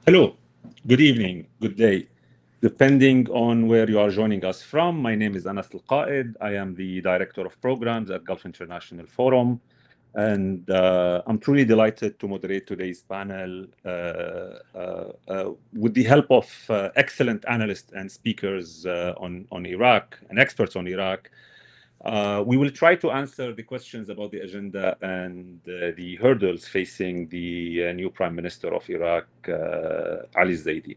Hello, good evening, good day. Depending on where you are joining us from, my name is Anas Alqaed. I am the Director of Programs at Gulf International Forum, and I'm truly delighted to moderate today's panel with the help of excellent analysts and speakers on Iraq and experts on Iraq. We will try to answer the questions about the agenda and the hurdles facing the new Prime Minister of Iraq, Ali Zaidi.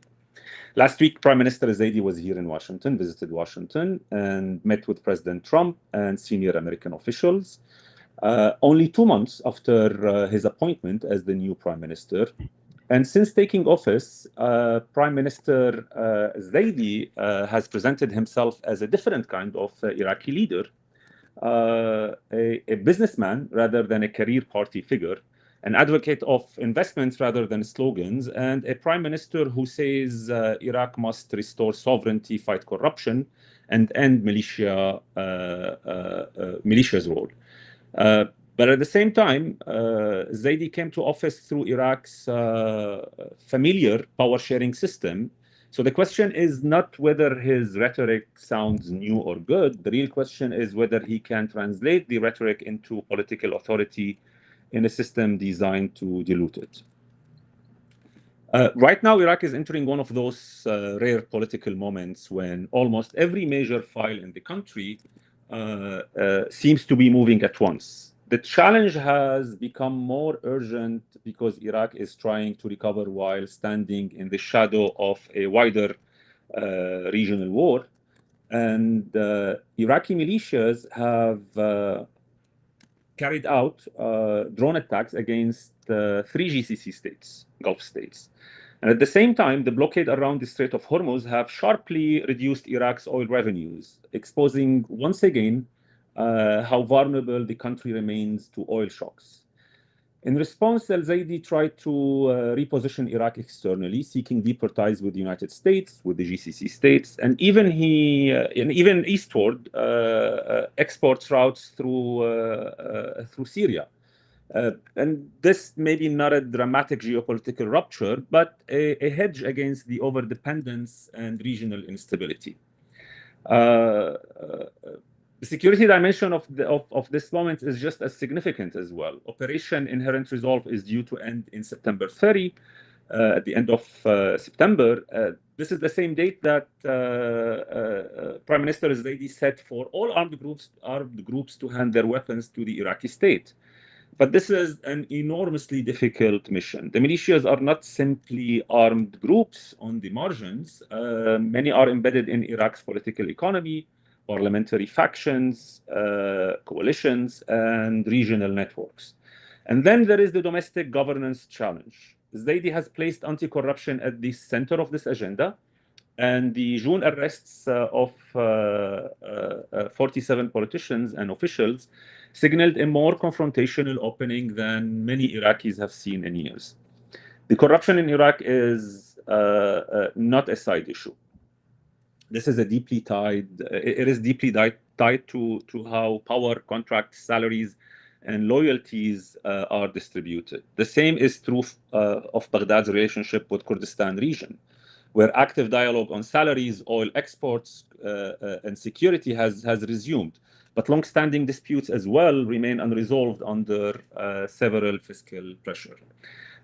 Last week, Prime Minister Zaidi was here in Washington, visited Washington, and met with President Trump and senior American officials. Only 2 months after his appointment as the new Prime Minister. And since taking office, Prime Minister Zaidi has presented himself as a different kind of Iraqi leader, a businessman rather than a career party figure, an advocate of investments rather than slogans, and a prime minister who says Iraq must restore sovereignty, fight corruption, and end militia's role. But at the same time, Zaidi came to office through Iraq's familiar power-sharing system. So the question is not whether his rhetoric sounds new or good. The real question is whether he can translate the rhetoric into political authority in a system designed to dilute it. Right now, Iraq is entering one of those rare political moments when almost every major file in the country seems to be moving at once. The challenge has become more urgent because Iraq is trying to recover while standing in the shadow of a wider regional war. And Iraqi militias have carried out drone attacks against 3 GCC states, Gulf states. And at the same time, the blockade around the Strait of Hormuz have sharply reduced Iraq's oil revenues, exposing once again how vulnerable the country remains to oil shocks. In response, al-Zaidi tried to reposition Iraq externally, seeking deeper ties with the United States, with the GCC states, and even eastward, exports routes through Syria. And this may be not a dramatic geopolitical rupture, but a hedge against the overdependence and regional instability. The security dimension of this moment is just as significant as well. Operation Inherent Resolve is due to end in September 30, at the end of September. This is the same date that Prime Minister Zaidi set for all armed groups to hand their weapons to the Iraqi state. But this is an enormously difficult mission. The militias are not simply armed groups on the margins. Many are embedded in Iraq's political economy, parliamentary factions, coalitions, and regional networks. And then there is the domestic governance challenge. Zaidi has placed anti-corruption at the center of this agenda, and the June arrests of 47 politicians and officials signaled a more confrontational opening than many Iraqis have seen in years. The corruption in Iraq is not a side issue. This is deeply tied to how power, contracts, salaries, and loyalties are distributed. The same is true of Baghdad's relationship with Kurdistan region, where active dialogue on salaries, oil exports, and security has resumed. But long-standing disputes as well remain unresolved under several fiscal pressure.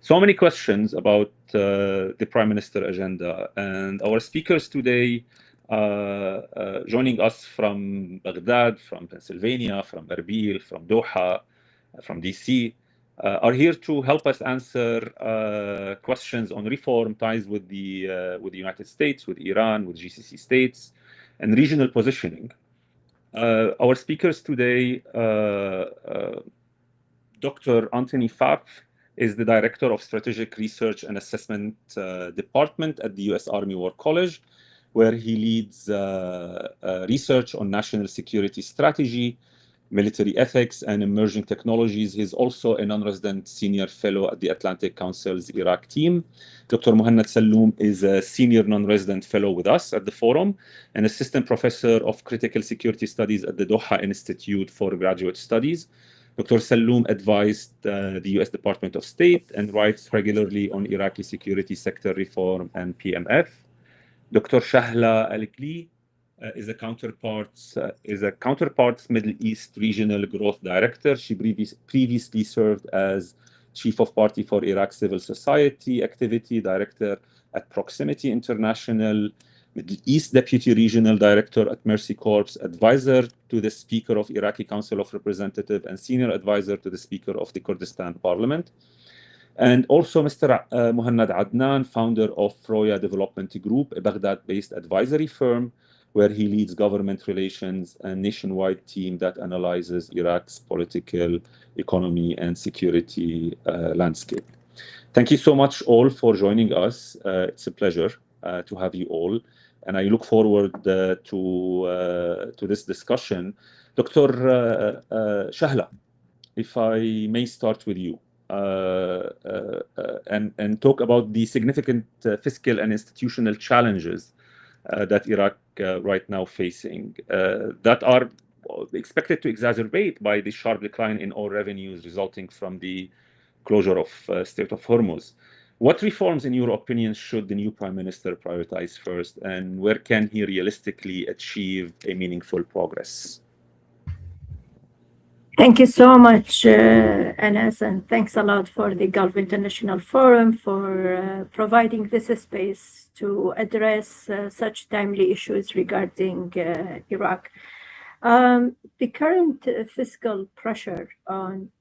So many questions about the Prime Minister agenda. And our speakers today, joining us from Baghdad, from Pennsylvania, from Erbil, from Doha, from DC, are here to help us answer questions on reform, ties with the United States, with Iran, with GCC states, and regional positioning. Our speakers today, Dr. Anthony Pfaff is the Director of Strategic Research and Assessment Department at the U.S. Army War College, where he leads research on national security strategy, military ethics, and emerging technologies. He's also a non-resident senior fellow at the Atlantic Council's Iraq team. Dr. Muhanad Seloom is a senior non-resident fellow with us at the forum, and assistant professor of critical security studies at the Doha Institute for Graduate Studies. Dr. Seloom advised the US Department of State and writes regularly on Iraqi security sector reform and PMF. Dr. Shahla Alqaed is a counterparts Middle East Regional Growth Director. She previously served as Chief of Party for Iraq Civil Society Activity Director at Proximity International, Middle East Deputy Regional Director at Mercy Corps, Advisor to the Speaker of Iraqi Council of Representatives, and Senior Advisor to the Speaker of the Kurdistan Parliament. And also Mr. Muhanad Adnan, founder of Roya Development Group, a Baghdad-based advisory firm where he leads government relations and nationwide team that analyzes Iraq's political, economy, and security landscape. Thank you so much all for joining us. It's a pleasure to have you all, and I look forward to this discussion. Dr. Shahla, if I may start with you. And talk about the significant fiscal and institutional challenges that Iraq right now facing that are expected to exacerbate by the sharp decline in oil revenues resulting from the closure of Strait of Hormuz. What reforms, in your opinion, should the new Prime Minister prioritize first, and where can he realistically achieve a meaningful progress? Thank you so much, Anas, and thanks a lot for the Gulf International Forum for providing this space to address such timely issues regarding Iraq. The current fiscal pressure on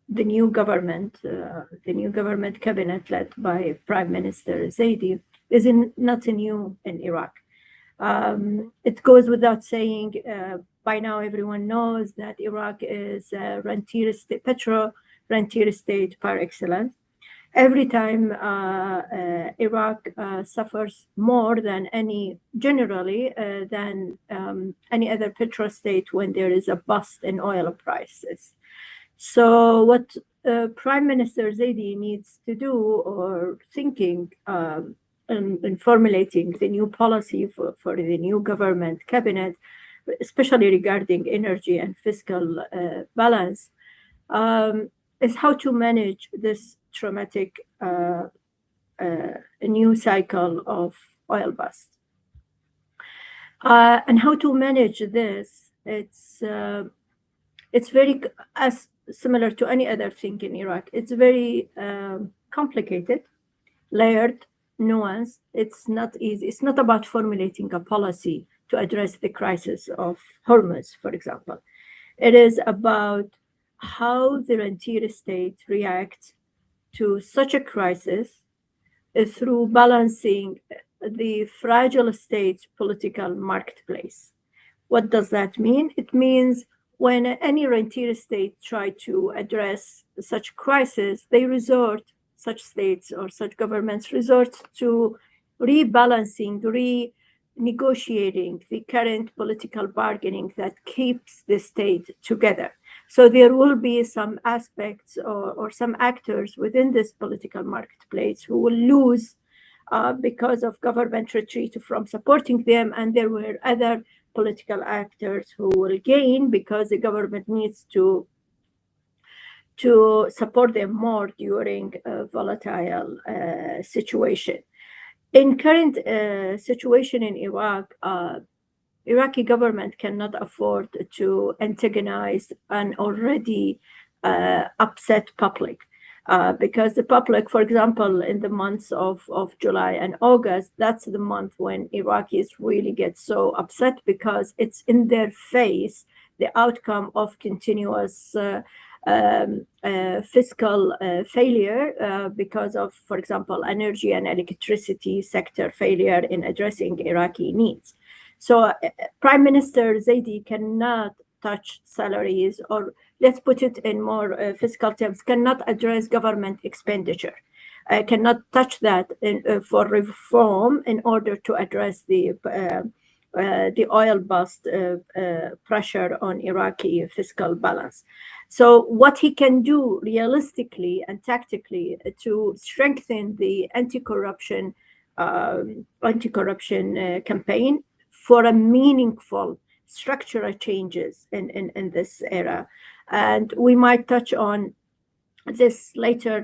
the new government cabinet led by Prime Minister Zaidi is not new in Iraq. It goes without saying, by now everyone knows that Iraq is a petro rentier state par excellence. Every time Iraq suffers more than any other petro state when there is a bust in oil prices. So what Prime Minister Zaidi needs to do, or thinking in formulating the new policy for the new government cabinet, especially regarding energy and fiscal balance, is how to manage this traumatic new cycle of oil bust. And how to manage this, it's very similar to any other thing in Iraq. It's very complicated, layered, nuanced. It's not easy. It's not about formulating a policy to address the crisis of Hormuz, for example. It is about how the rentier state reacts to such a crisis through balancing the fragile state's political marketplace. What does that mean? It means when any rentier state try to address such crisis, such states or such governments resort to rebalancing, renegotiating the current political bargaining that keeps the state together. So there will be some aspects or some actors within this political marketplace who will lose because of government retreat from supporting them, and there were other political actors who will gain because the government needs to support them more during a volatile situation. In current situation in Iraq, Iraqi government cannot afford to antagonize an already upset public. Because the public, for example, in the months of July and August, that's the month when Iraqis really get so upset because it's in their face, the outcome of continuous fiscal failure because of, for example, energy and electricity sector failure in addressing Iraqi needs. So Prime Minister Zaidi cannot touch salaries, or let's put it in more fiscal terms, cannot address government expenditure, cannot touch that for reform in order to address the oil bust pressure on Iraqi fiscal balance. So what he can do realistically and tactically to strengthen the anti-corruption campaign for a meaningful structural changes in this era. And we might touch on this later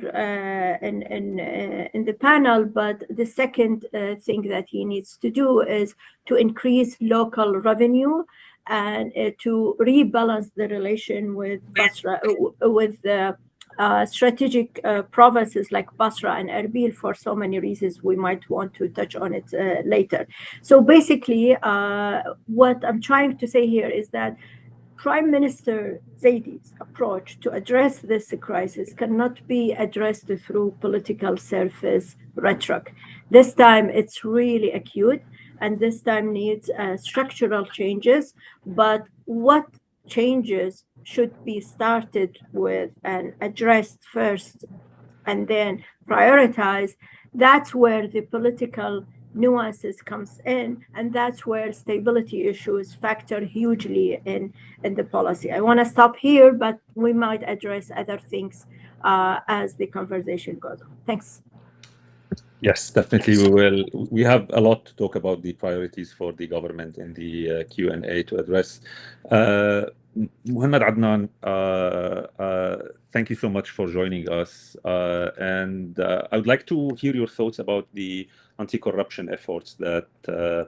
in the panel, but the second thing that he needs to do is to increase local revenue and to rebalance the relation with Basra, with the strategic provinces like Basra and Erbil for so many reasons. We might want to touch on it later. So basically, what I'm trying to say here is that Prime Minister Zaidi's approach to address this crisis cannot be addressed through political surface rhetoric. This time it's really acute, and this time needs structural changes. But what changes should be started with and addressed first and then prioritized? That's where the political nuances comes in, and that's where stability issues factor hugely in the policy. I want to stop here, but we might address other things as the conversation goes on. Thanks. Yes, definitely we will. We have a lot to talk about the priorities for the government in the Q&A to address. Muhammad, Adnan, thank you so much for joining us. And I would like to hear your thoughts about the anti-corruption efforts that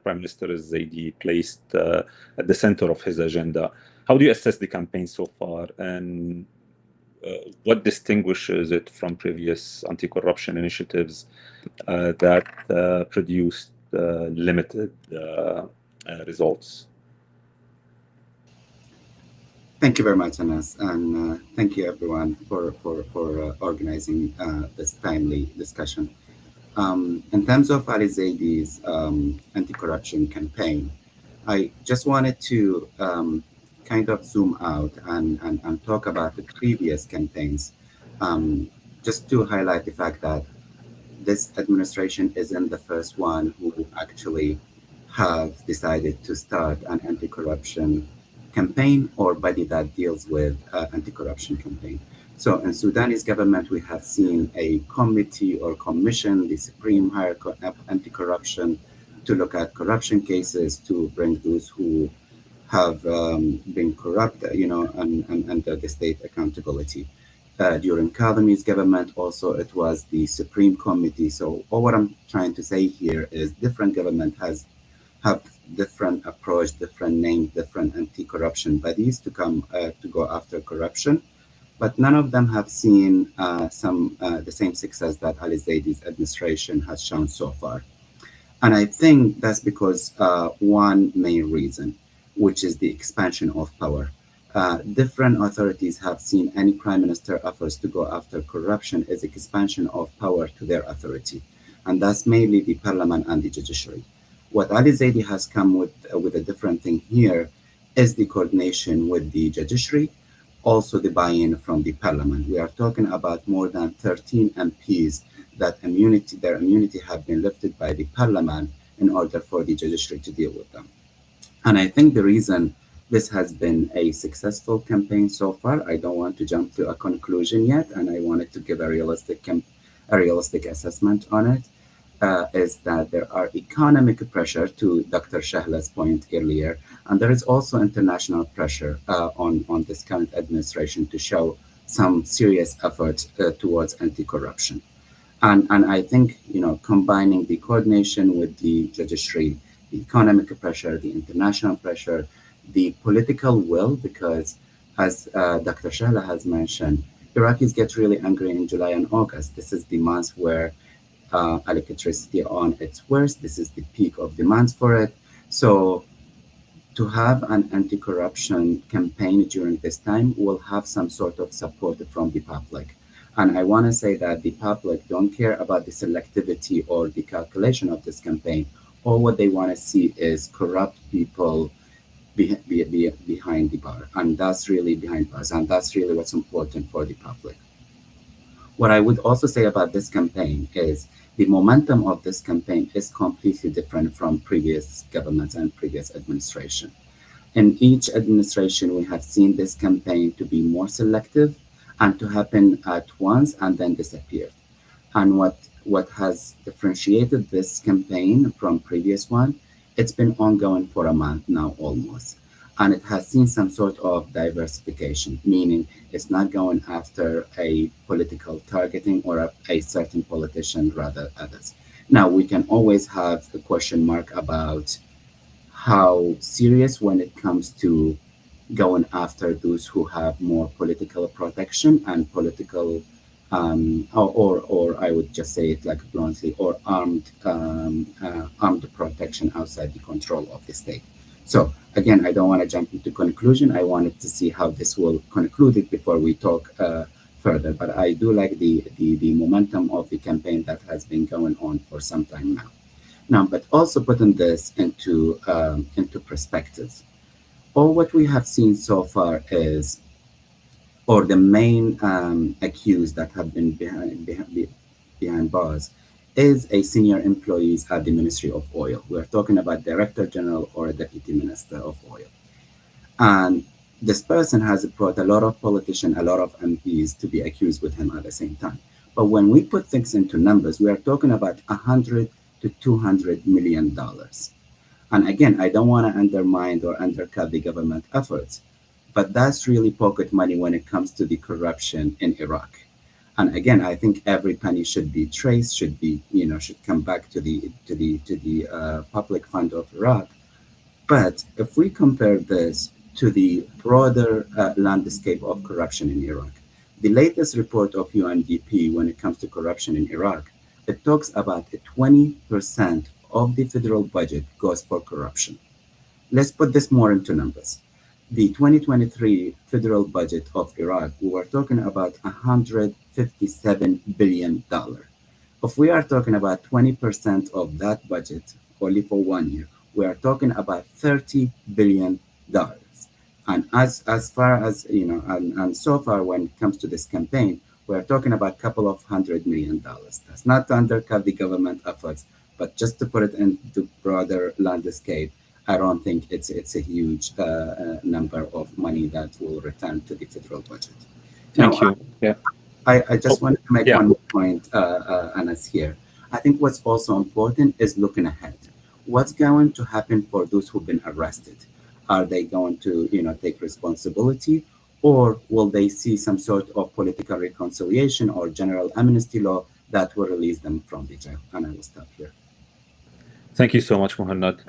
Prime Minister Zaidi placed at the center of his agenda. How do you assess the campaign so far, and what distinguishes it from previous anti-corruption initiatives that produced limited results? Thank you very much, Anas, and thank you everyone for organizing this timely discussion. In terms of Ali Zaidi's anti-corruption campaign, I just wanted to kind of zoom out and talk about the previous campaigns, just to highlight the fact that this administration isn't the first one who actually have decided to start an anti-corruption campaign or body that deals with anti-corruption campaign. So in Sudanese government, we have seen a committee or commission, the Supreme Hierarchy of Anti-Corruption, to look at corruption cases, to bring those who have been corrupt, under the state accountability. During Kadhi's government, also it was the Supreme Committee. So all what I'm trying to say here is different government have different approach, different names, different anti-corruption bodies to come to go after corruption, but none of them have seen the same success that Ali Zaidi's administration has shown so far. And I think that's because one main reason, which is the expansion of power. Different authorities have seen any prime minister efforts to go after corruption as expansion of power to their authority, and that's mainly the parliament and the judiciary. What Ali Zaidi has come with a different thing here is the coordination with the judiciary, also the buy-in from the parliament. We are talking about more than 13 MPs that their immunity have been lifted by the parliament in order for the judiciary to deal with them. And I think the reason this has been a successful campaign so far, I don't want to jump to a conclusion yet, and I wanted to give a realistic assessment on it, is that there are economic pressure, to Dr. Shahla's point earlier, and there is also international pressure on this current administration to show some serious effort towards anti-corruption. And I think, combining the coordination with the judiciary, the economic pressure, the international pressure, the political will, because as Dr. Shahla has mentioned, Iraqis get really angry in July and August. This is the months where electricity on its worst. This is the peak of demands for it. So to have an anti-corruption campaign during this time will have some sort of support from the public. And I want to say that the public don't care about the selectivity or the calculation of this campaign. All what they want to see is corrupt people behind the bar, and that's really behind bars, and that's really what's important for the public. What I would also say about this campaign is the momentum of this campaign is completely different from previous governments and previous administration. In each administration, we have seen this campaign to be more selective and to happen at once and then disappear. And what has differentiated this campaign from previous one, it's been ongoing for a month now almost. and it has seen some sort of diversification, meaning it's not going after a political targeting or a certain politician rather others. Now, we can always have a question mark about how serious when it comes to going after those who have more political protection and political, or I would just say it like bluntly, or armed protection outside the control of the state. So again, I don't want to jump into conclusion. I wanted to see how this will conclude it before we talk further. But I do like the momentum of the campaign that has been going on for some time now. Now, but also putting this into perspectives, all what we have seen so far is, or the main accused that have been behind bars, is a senior employees at the Ministry of Oil. We're talking about Director General or a Deputy Minister of Oil. And this person has brought a lot of politicians, a lot of MPs to be accused with him at the same time. But when we put things into numbers, we are talking about $100 to $200 million. And again, I don't want to undermine or undercut the government efforts, but that's really pocket money when it comes to the corruption in Iraq. And again, I think every penny should be traced, should come back to the public fund of Iraq. But if we compare this to the broader landscape of corruption in Iraq, the latest report of UNDP when it comes to corruption in Iraq, it talks about 20% of the federal budget goes for corruption. Let's put this more into numbers. The 2023 federal budget of Iraq, we were talking about $157 billion. If we are talking about 20% of that budget only for 1 year, we are talking about $30 billion. And as far as, and so far when it comes to this campaign, we're talking about a couple of $100 million. That's not to undercut the government efforts, but just to put it into broader landscape, I don't think it's a huge number of money that will return to the federal budget. Thank you. Yeah. I just wanted to make one more point, Anas, here. I think what's also important is looking ahead. What's going to happen for those who've been arrested? Are they going to, take responsibility, or will they see some sort of political reconciliation or general amnesty law that will release them from the jail? And I will stop here. Thank you so much, Mohanad.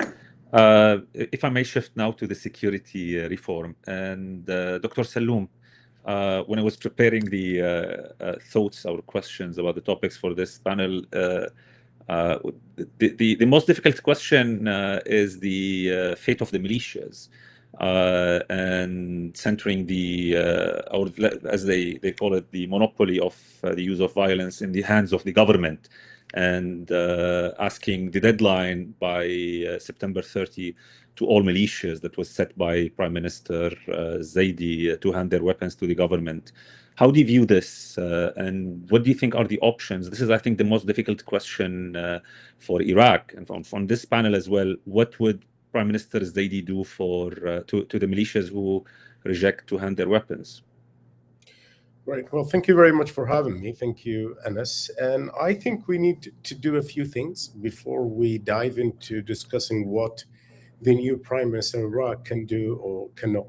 If I may shift now to the security reform, and Dr. Seloom, when I was preparing the thoughts or questions about the topics for this panel, the most difficult question is the fate of the militias, and centering the, or as they call it, the monopoly of the use of violence in the hands of the government, and asking the deadline by September 30 to all militias that was set by Prime Minister Zaidi to hand their weapons to the government. How do you view this, and what do you think are the options? This is, I think, the most difficult question for Iraq, and from this panel as well. What would Prime Minister Zaidi do for to the militias who reject to hand their weapons? Right. Well, thank you very much for having me. Thank you, Anas. And I think we need to do a few things before we dive into discussing what the new Prime Minister of Iraq can do or cannot.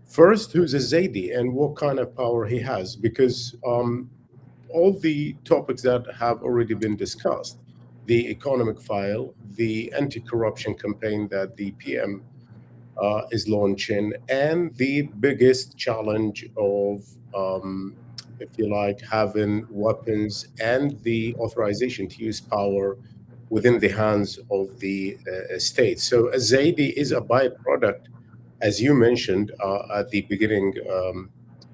First, who's a Zaidi and what kind of power he has, because all the topics that have already been discussed, the economic file, the anti-corruption campaign that the PM is launching, and the biggest challenge of, if you like, having weapons and the authorization to use power within the hands of the state. So a Zaidi is a byproduct, as you mentioned at the beginning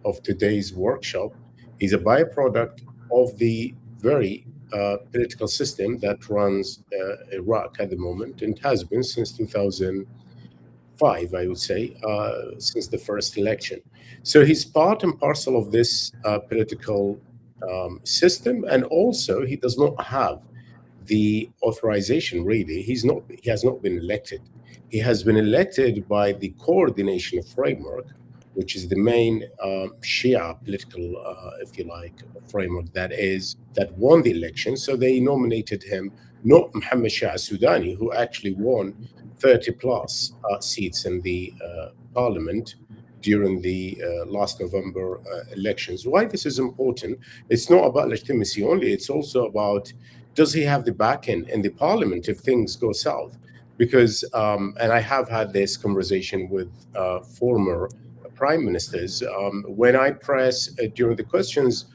of today's workshop. He's a byproduct of the very political system that runs Iraq at the moment, and has been since 2005, I would say, since the first election. So he's part and parcel of this political system, and also he does not have the authorization, really. He has not been elected. He has been elected by the coordination framework, which is the main Shia political, if you like, framework that won the election. So they nominated him, not Mohammed Shia Sudani, who actually won 30 plus seats in the parliament during the last November elections. Why this is important? It's not about legitimacy only. It's also about, does he have the backing in the parliament if things go south? Because, and I have had this conversation with former prime ministers, when I press during the questions,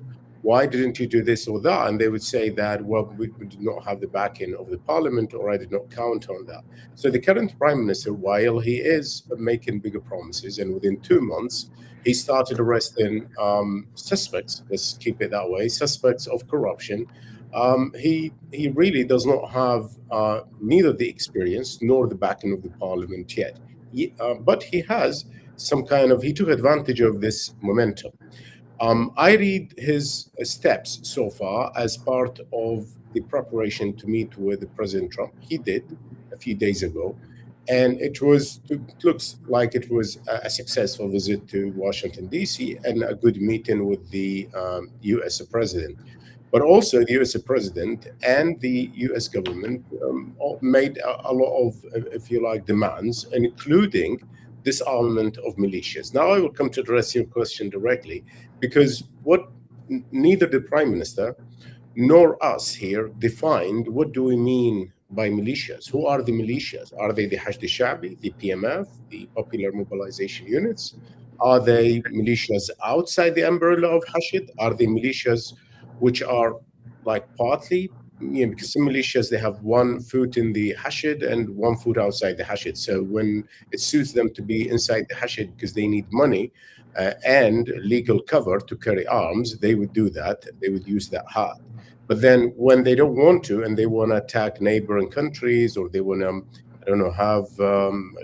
why didn't you do this or that? And they would say that, well, we did not have the backing of the parliament, or I did not count on that. So the current prime minister, while he is making bigger promises, and within 2 months, he started arresting suspects, let's keep it that way, suspects of corruption. He really does not have neither the experience nor the backing of the parliament yet. But he has some kind of, he took advantage of this momentum. I read his steps so far as part of the preparation to meet with President Trump. He did a few days ago, and it looks like it was a successful visit to Washington, D.C., and a good meeting with the U.S. president. But also the U.S. president and the U.S. government made a lot of, if you like, demands, including disarmament of militias. Now I will come to address your question directly, because what neither the Prime Minister nor us here defined, what do we mean by militias? Who are the militias? Are they the Hashd al-Sha'bi, the PMF, the Popular Mobilization Units? Are they militias outside the umbrella of Hashd? Are they militias which are like partly, because some militias, they have 1 foot in the Hashd and 1 foot outside the Hashd. So when it suits them to be inside the Hashd because they need money and legal cover to carry arms, they would do that. They would use that hat. But then when they don't want to, and they want to attack neighboring countries, or they want to, I don't know, have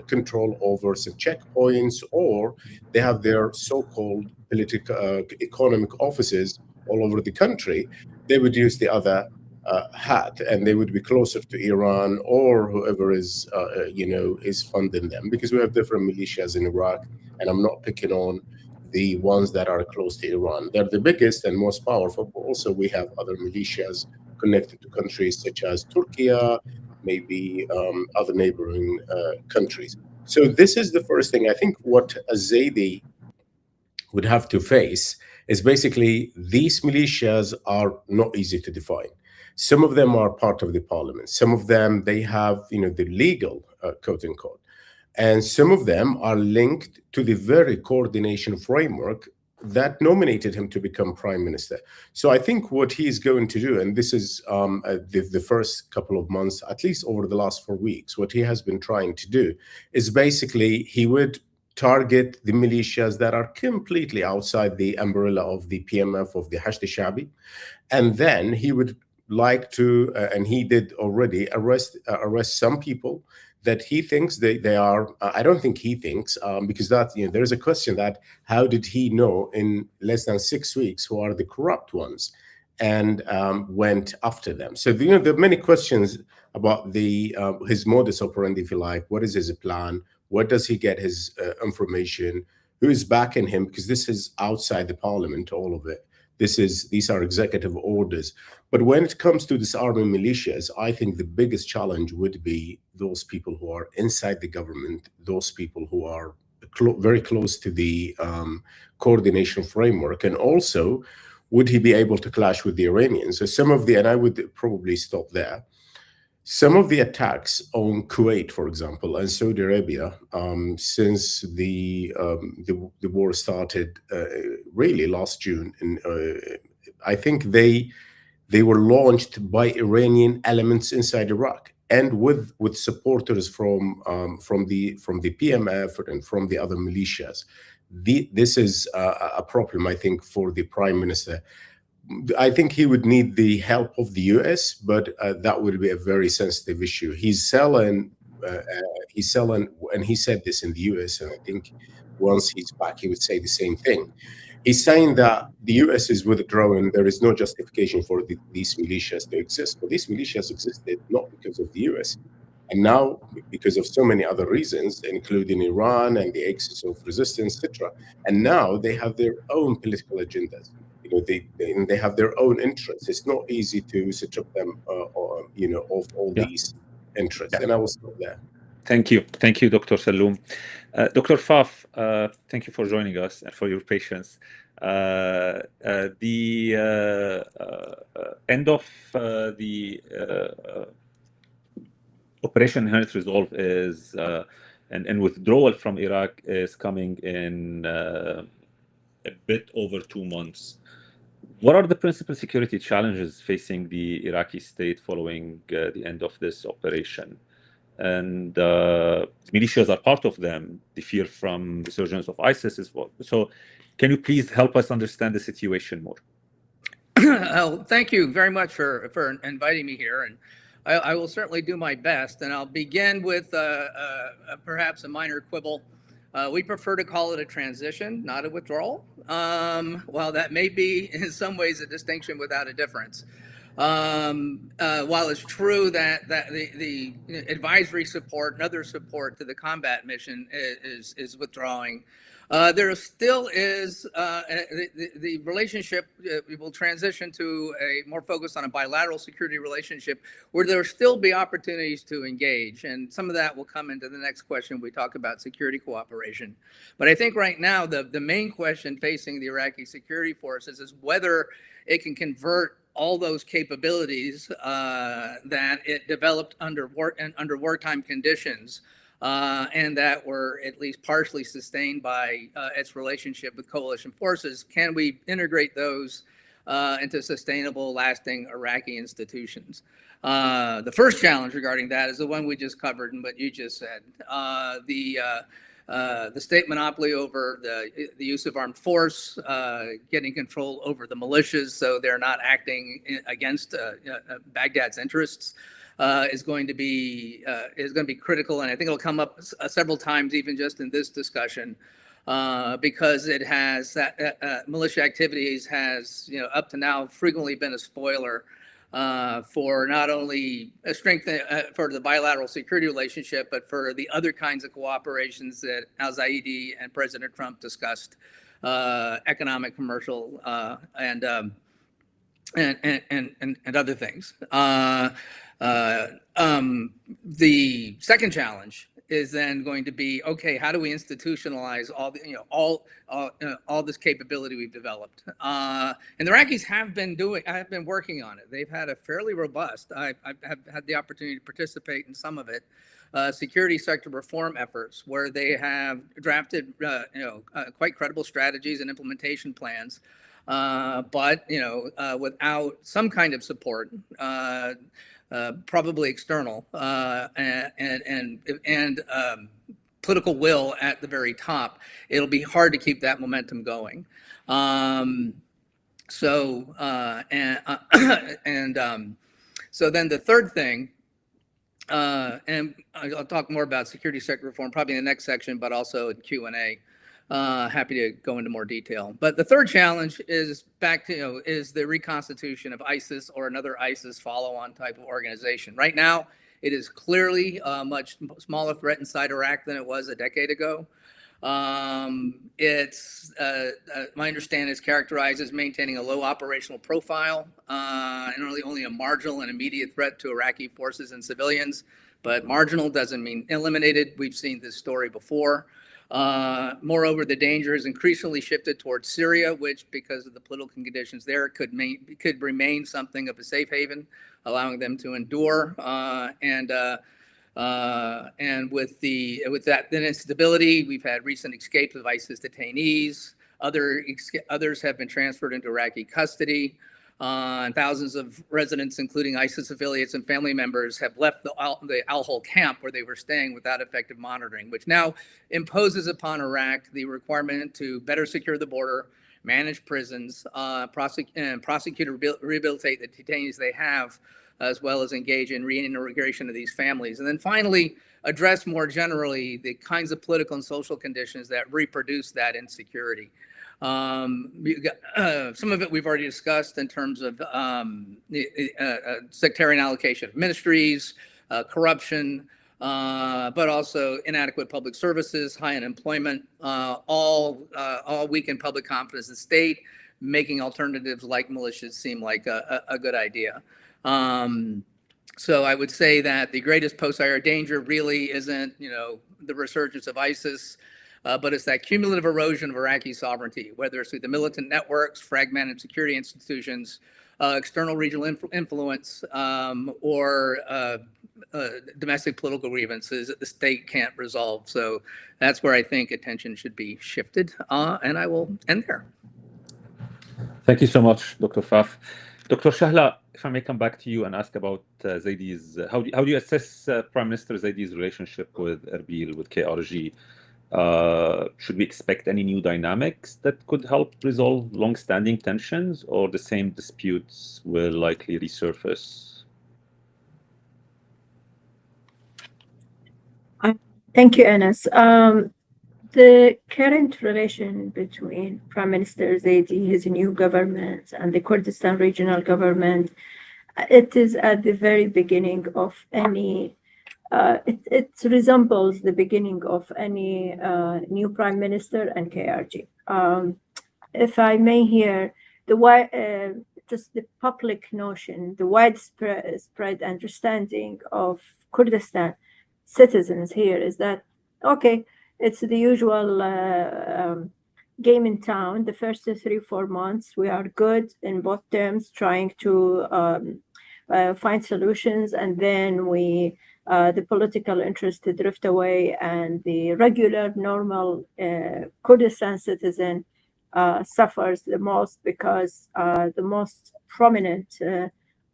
control over some checkpoints, or they have their so-called political economic offices all over the country, they would use the other hat, and they would be closer to Iran or whoever is, is funding them, because we have different militias in Iraq, and I'm not picking on the ones that are close to Iran. They're the biggest and most powerful, but also we have other militias connected to countries such as Turkey, maybe other neighboring countries. So this is the first thing. I think what Zaidi would have to face is basically these militias are not easy to define. Some of them are part of the parliament. Some of them, they have, the legal quote unquote. And some of them are linked to the very coordination framework that nominated him to become prime minister. So I think what he's going to do, and this is the first couple of months, at least over the last 4 weeks, what he has been trying to do is basically he would target the militias that are completely outside the umbrella of the PMF, of the Hashd al-Sha'bi. And then he would like to, and he did already, arrest some people that he thinks they are, I don't think he thinks, because that, there's a question that how did he know in less than 6 weeks who are the corrupt ones, and went after them. So, there are many questions about the his modus operandi, if you like. What is his plan? Where does he get his information? Who is backing him? Because this is outside the parliament, all of it. These are executive orders. But when it comes to disarming militias, I think the biggest challenge would be those people who are inside the government, those people who are very close to the coordination framework. And also, would he be able to clash with the Iranians? So some of the, and I would probably stop there, some of the attacks on Kuwait, for example, and Saudi Arabia, since the war started really last June, and I think they were launched by Iranian elements inside Iraq, and with supporters from the PMF and from the other militias. This is a problem, I think, for the prime minister. I think he would need the help of the US, but that would be a very sensitive issue. He's selling, and he said this in the US, and I think once he's back, he would say the same thing. He's saying that the US is withdrawing. There is no justification for these militias to exist. But these militias existed not because of the US, and now because of so many other reasons, including Iran and the axis of resistance, etc. And now they have their own political agendas. They have their own interests. It's not easy to strip them, of all these interests. And I will stop there. Thank you, Dr. Seloom. Dr. Pfaff, thank you for joining us and for your patience. The end of the Operation Inherent Resolve is and withdrawal from Iraq is coming in a bit over 2 months. What are the principal security challenges facing the Iraqi state following the end of this operation? And militias are part of them. The fear from resurgence of ISIS is what. So, can you please help us understand the situation more? Well, thank you very much for inviting me here, and I will certainly do my best. And I'll begin with perhaps a minor quibble. We prefer to call it a transition, not a withdrawal. While that may be in some ways a distinction without a difference. While it's true that the advisory support and other support to the combat mission is withdrawing, there still is the relationship. We will transition to a more focus on a bilateral security relationship where there will still be opportunities to engage. And some of that will come into the next question we talk about security cooperation. But I think right now the main question facing the Iraqi security forces is whether it can convert all those capabilities that it developed under wartime conditions and that were at least partially sustained by its relationship with coalition forces. Can we integrate those into sustainable, lasting Iraqi institutions? The first challenge regarding that is the one we just covered and what you just said. The state monopoly over the use of armed force, getting control over the militias so they're not acting against Baghdad's interests, is going to be critical, and I think it'll come up several times, even just in this discussion, because it has that militia activities has up to now frequently been a spoiler for not only a strength for the bilateral security relationship, but for the other kinds of cooperations that al-Zaidi and President Trump discussed, economic, commercial, and other things. The second challenge is then going to be, okay, how do we institutionalize all this capability we've developed? And the Iraqis have been working on it. They've had a fairly robust, I've had the opportunity to participate in some of it, security sector reform efforts where they have drafted, quite credible strategies and implementation plans, but without some kind of support, probably external, and political will at the very top, it'll be hard to keep that momentum going. So then the third thing, and I'll talk more about security sector reform probably in the next section, but also in Q&A. Happy to go into more detail. But the third challenge is back to, is the reconstitution of ISIS or another ISIS follow-on type of organization. Right now, it is clearly a much smaller threat inside Iraq than it was a decade ago. It's my understanding is characterized as maintaining a low operational profile and only a marginal and immediate threat to Iraqi forces and civilians. But marginal doesn't mean eliminated. We've seen this story before. Moreover, the danger has increasingly shifted towards Syria, which, because of the political conditions there, could remain something of a safe haven, allowing them to endure. And with that instability, we've had recent escapes of ISIS detainees. Others have been transferred into Iraqi custody. And thousands of residents, including ISIS affiliates and family members, have left the Al-Hol camp where they were staying without effective monitoring, which now imposes upon Iraq the requirement to better secure the border, manage prisons, prosecute and rehabilitate the detainees they have, as well as engage in reintegration of these families. And then finally, address more generally the kinds of political and social conditions that reproduce that insecurity. Some of it we've already discussed in terms of sectarian allocation of ministries, corruption, but also inadequate public services, high unemployment, all weaken public confidence in the state, making alternatives like militias seem like a good idea. So I would say that the greatest post-IR danger really isn't, the resurgence of ISIS, but it's that cumulative erosion of Iraqi sovereignty, whether it's through the militant networks, fragmented security institutions, external regional influence, or domestic political grievances that the state can't resolve. So that's where I think attention should be shifted, and I will end there. Thank you so much, Dr. Pfaff. Dr. Shahla, if I may come back to you and ask about Zaidi's, how do you assess Prime Minister Zaidi's relationship with Erbil, with KRG? Should we expect any new dynamics that could help resolve long-standing tensions, or the same disputes will likely resurface? Thank you, Anas. The current relation between Prime Minister Zaidi, his new government, and the Kurdistan regional government, it is at the very beginning of any, it resembles the beginning of any new Prime Minister and KRG. If I may hear, just the public notion, the widespread understanding of Kurdistan citizens here is that, okay, it's the usual game in town. The first 3-4 months, we are good in both terms, trying to find solutions, and then the political interest to drift away, and the regular, normal Kurdistan citizen suffers the most, because the most prominent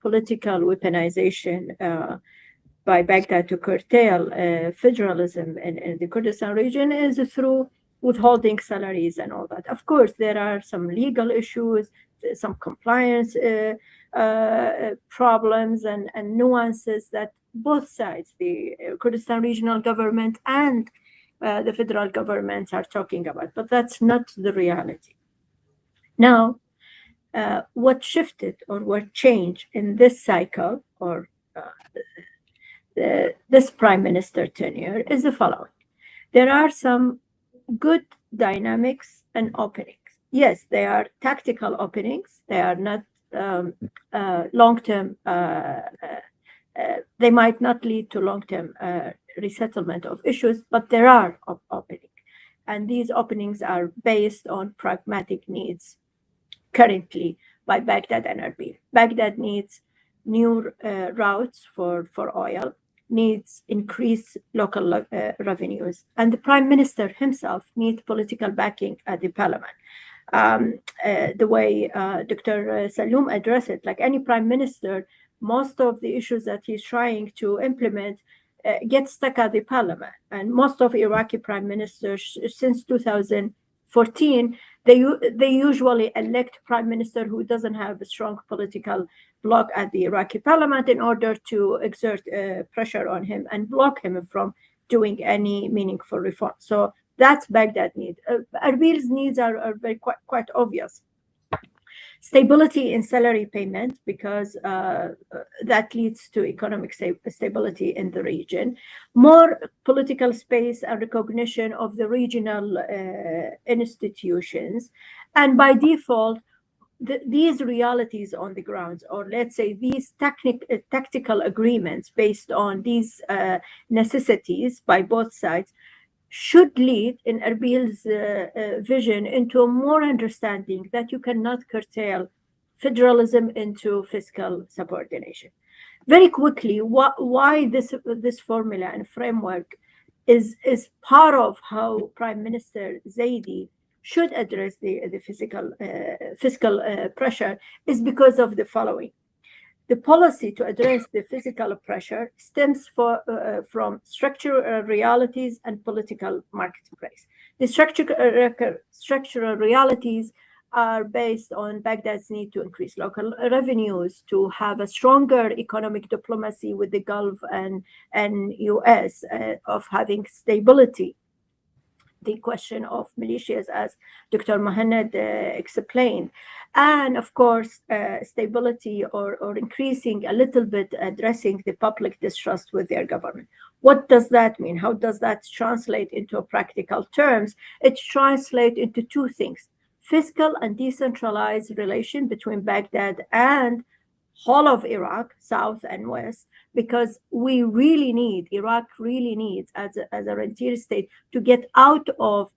political weaponization by Baghdad to curtail federalism in the Kurdistan region is through withholding salaries and all that. Of course, there are some legal issues, some compliance problems and nuances that both sides, the Kurdistan regional government and the federal government, are talking about, but that's not the reality. Now, what shifted or what changed in this cycle, or this prime minister tenure, is the following. There are some good dynamics and openings. Yes, they are tactical openings. They are not long-term. They might not lead to long-term resettlement of issues, but there are openings. And these openings are based on pragmatic needs currently by Baghdad and Erbil. Baghdad needs new routes for oil, needs increased local revenues, and the prime minister himself needs political backing at the parliament. The way Dr. Seloom addressed it, like any prime minister, most of the issues that he's trying to implement get stuck at the parliament. And most of Iraqi prime ministers since 2014, they usually elect prime minister who doesn't have a strong political bloc at the Iraqi parliament in order to exert pressure on him and block him from doing any meaningful reform. So that's Baghdad need. Erbil's needs are very quite obvious. Stability in salary payment, because that leads to economic stability in the region. More political space and recognition of the regional institutions. And by default, these realities on the ground, or let's say these tactical agreements based on these necessities by both sides, should lead in Erbil's vision into a more understanding that you cannot curtail federalism into fiscal subordination. Very quickly, why this formula and framework is part of how Prime Minister Zaidi should address the fiscal pressure is because of the following. The policy to address the fiscal pressure stems from structural realities and political marketplace. The structural realities are based on Baghdad's need to increase local revenues, to have a stronger economic diplomacy with the Gulf and US, of having stability. The question of militias, as Dr. Mohanad explained, and of course, stability or increasing a little bit, addressing the public distrust with their government. What does that mean? How does that translate into practical terms? It translates into two things: fiscal and decentralized relation between Baghdad and whole of Iraq, south and west, because Iraq really needs, as a rentier state, to get out of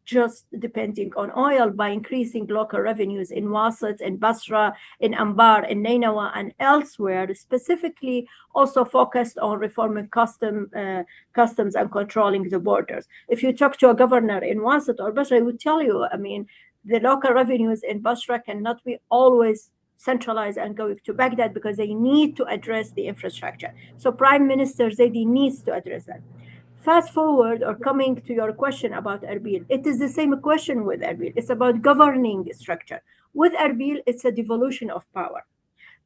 just depending on oil by increasing local revenues in Wasit, in Basra, in Anbar, in Nainawa, and elsewhere, specifically also focused on reforming customs and controlling the borders. If you talk to a governor in Wasit or Basra, he would tell you, I mean, the local revenues in Basra cannot be always centralized and going to Baghdad because they need to address the infrastructure. So Prime Minister Zaidi needs to address that. Fast forward, or coming to your question about Erbil, it is the same question with Erbil. It's about governing structure. With Erbil, it's a devolution of power.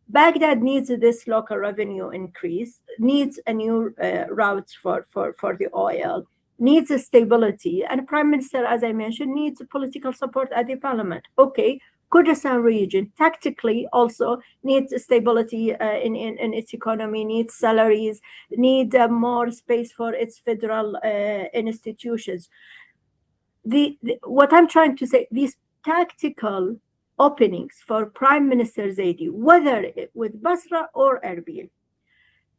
Baghdad needs this local revenue increase, needs a new routes for the oil, needs a stability, and Prime Minister, as I mentioned, needs political support at the parliament. Okay, Kurdistan region tactically also needs stability in its economy, needs salaries, needs more space for its federal institutions. What I'm trying to say, these tactical openings for Prime Minister Zaidi, whether with Basra or Erbil,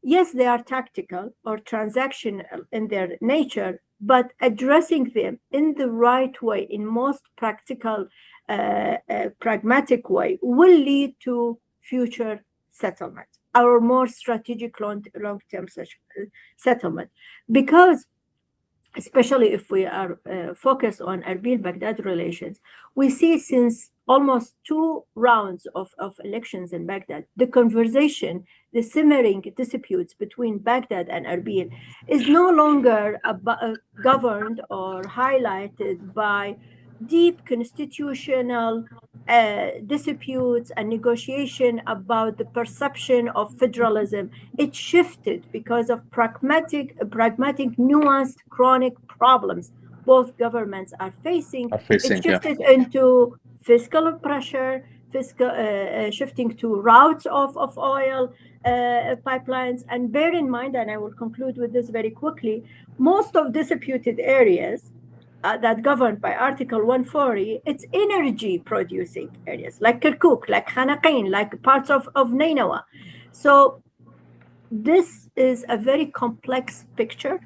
yes, they are tactical or transactional in their nature, but addressing them in the right way, in most practical, pragmatic way, will lead to future settlement, or more strategic long-term settlement. Because especially if we are focused on Erbil-Baghdad relations, we see since almost 2 rounds of elections in Baghdad, the conversation, the simmering disputes between Baghdad and Erbil is no longer governed or highlighted by deep constitutional disputes and negotiation about the perception of federalism. It shifted because of pragmatic, nuanced, chronic problems both governments are facing. It shifted into fiscal pressure, shifting to routes of oil pipelines. And bear in mind, and I will conclude with this very quickly, most of disputed areas that governed by Article 140, it's energy producing areas like Kirkuk, like Khanaqin, like parts of Nainawa. So this is a very complex picture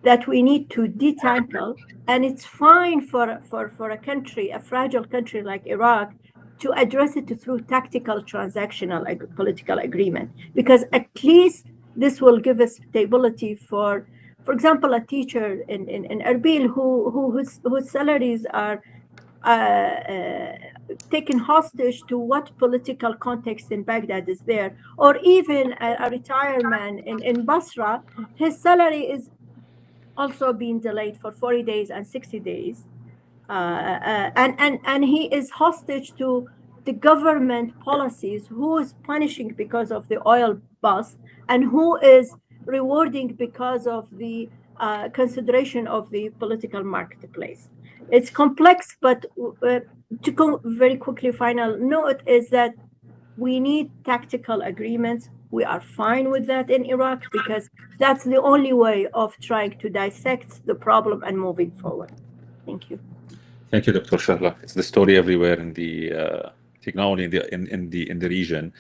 that we need to detangle, and it's fine for a country, a fragile country like Iraq, to address it through tactical transactional political agreement, because at least this will give us stability. For example, a teacher in Erbil whose salaries are taken hostage to what political context in Baghdad is there, or even a retired man in Basra, his salary is also being delayed for 40 days and 60 days. And he is hostage to the government policies, who is punishing because of the oil bust and who is rewarding because of the consideration of the political marketplace. It's complex, but to go very quickly, final note is that we need tactical agreements. We are fine with that in Iraq because that's the only way of trying to dissect the problem and moving forward. Thank you. Thank you, Dr. Shahla. It's the story everywhere in the technology in the region.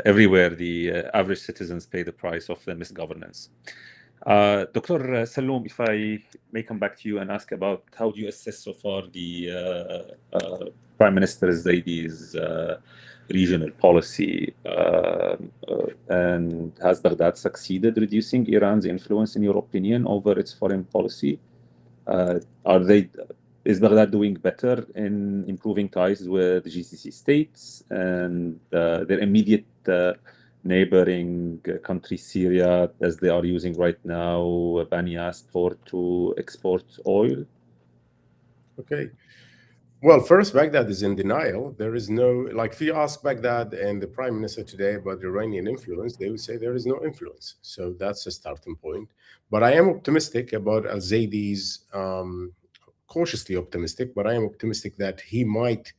Everywhere, the average citizens pay the price of the misgovernance. Dr. Seloom, if I may come back to you and ask about how do you assess so far the Prime Minister Zaidi's regional policy, and has Baghdad succeeded reducing Iran's influence, in your opinion, over its foreign policy? Is Baghdad doing better in improving ties with GCC states and their immediate neighboring country, Syria, as they are using right now Banias port to export oil? Okay. Well, first, Baghdad is in denial. There is no, like, if you ask Baghdad and the Prime Minister today about Iranian influence, they would say there is no influence. So that's a starting point. But I am optimistic about al-Zaidi's, cautiously optimistic, but I am optimistic that he might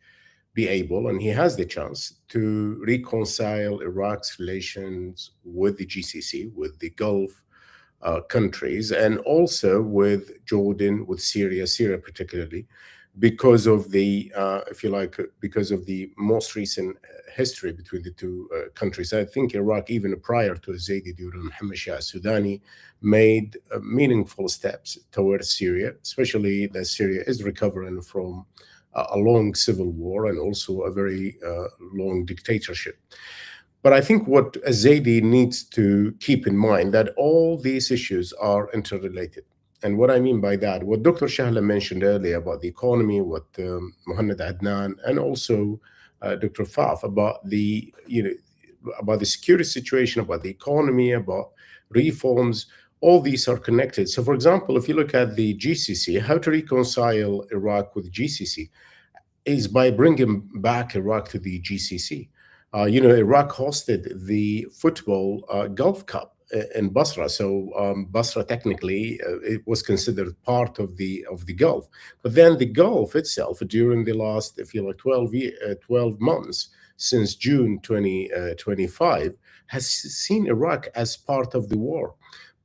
be able, and he has the chance, to reconcile Iraq's relations with the GCC, with the Gulf countries, and also with Jordan, with Syria particularly, because of the, if you like, because of the most recent history between the two countries. I think Iraq, even prior to Zaidi during Mohammed Shah Sudani, made meaningful steps towards Syria, especially that Syria is recovering from a long civil war and also a very long dictatorship. But I think what Zaidi needs to keep in mind that all these issues are interrelated. And what I mean by that, what Dr. Shahla mentioned earlier about the economy, what Muhanad Adnan, and also Dr. Pfaff about the, about the security situation, about the economy, about reforms, all these are connected. So, for example, if you look at the GCC, how to reconcile Iraq with GCC is by bringing back Iraq to the GCC. Iraq hosted the football Gulf Cup in Basra. So Basra technically it was considered part of the Gulf. But then the Gulf itself, during the last, if you like, 12 months since June 2025, has seen Iraq as part of the war,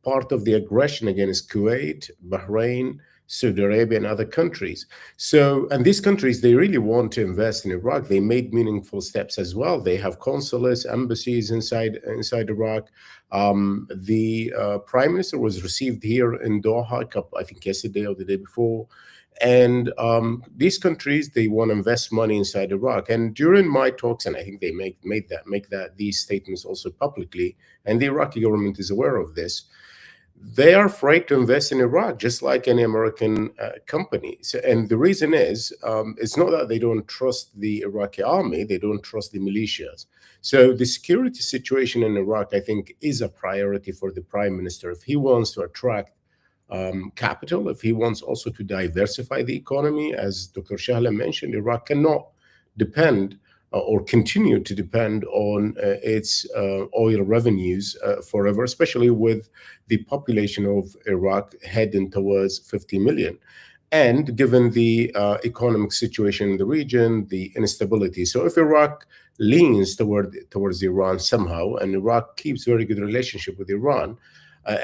part of the aggression against Kuwait, Bahrain, Saudi Arabia, and other countries. So, and these countries, they really want to invest in Iraq. They made meaningful steps as well. They have consulates, embassies inside Iraq. The prime minister was received here in Doha, I think yesterday or the day before. And these countries, they want to invest money inside Iraq. And during my talks, and I think they make these statements also publicly, and the Iraqi government is aware of this, they are afraid to invest in Iraq, just like any American company. So, and the reason is, it's not that they don't trust the Iraqi army, they don't trust the militias. So the security situation in Iraq, I think, is a priority for the prime minister. If he wants to attract capital, if he wants also to diversify the economy, as Dr. Shahla mentioned, Iraq cannot depend or continue to depend on its oil revenues forever, especially with the population of Iraq heading towards 50 million. And given the economic situation in the region, the instability. So if Iraq leans towards Iran somehow, and Iraq keeps very good relationship with Iran,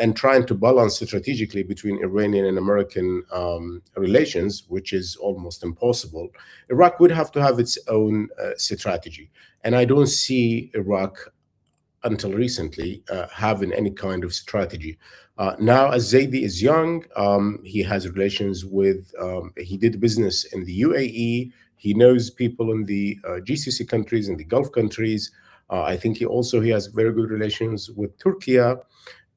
and trying to balance strategically between Iranian and American relations, which is almost impossible, Iraq would have to have its own strategy. And I don't see Iraq, until recently, having any kind of strategy. Now, as Zaidi is young, he has relations with, he did business in the UAE, he knows people in the GCC countries, in the Gulf countries. I think he has very good relations with Turkey.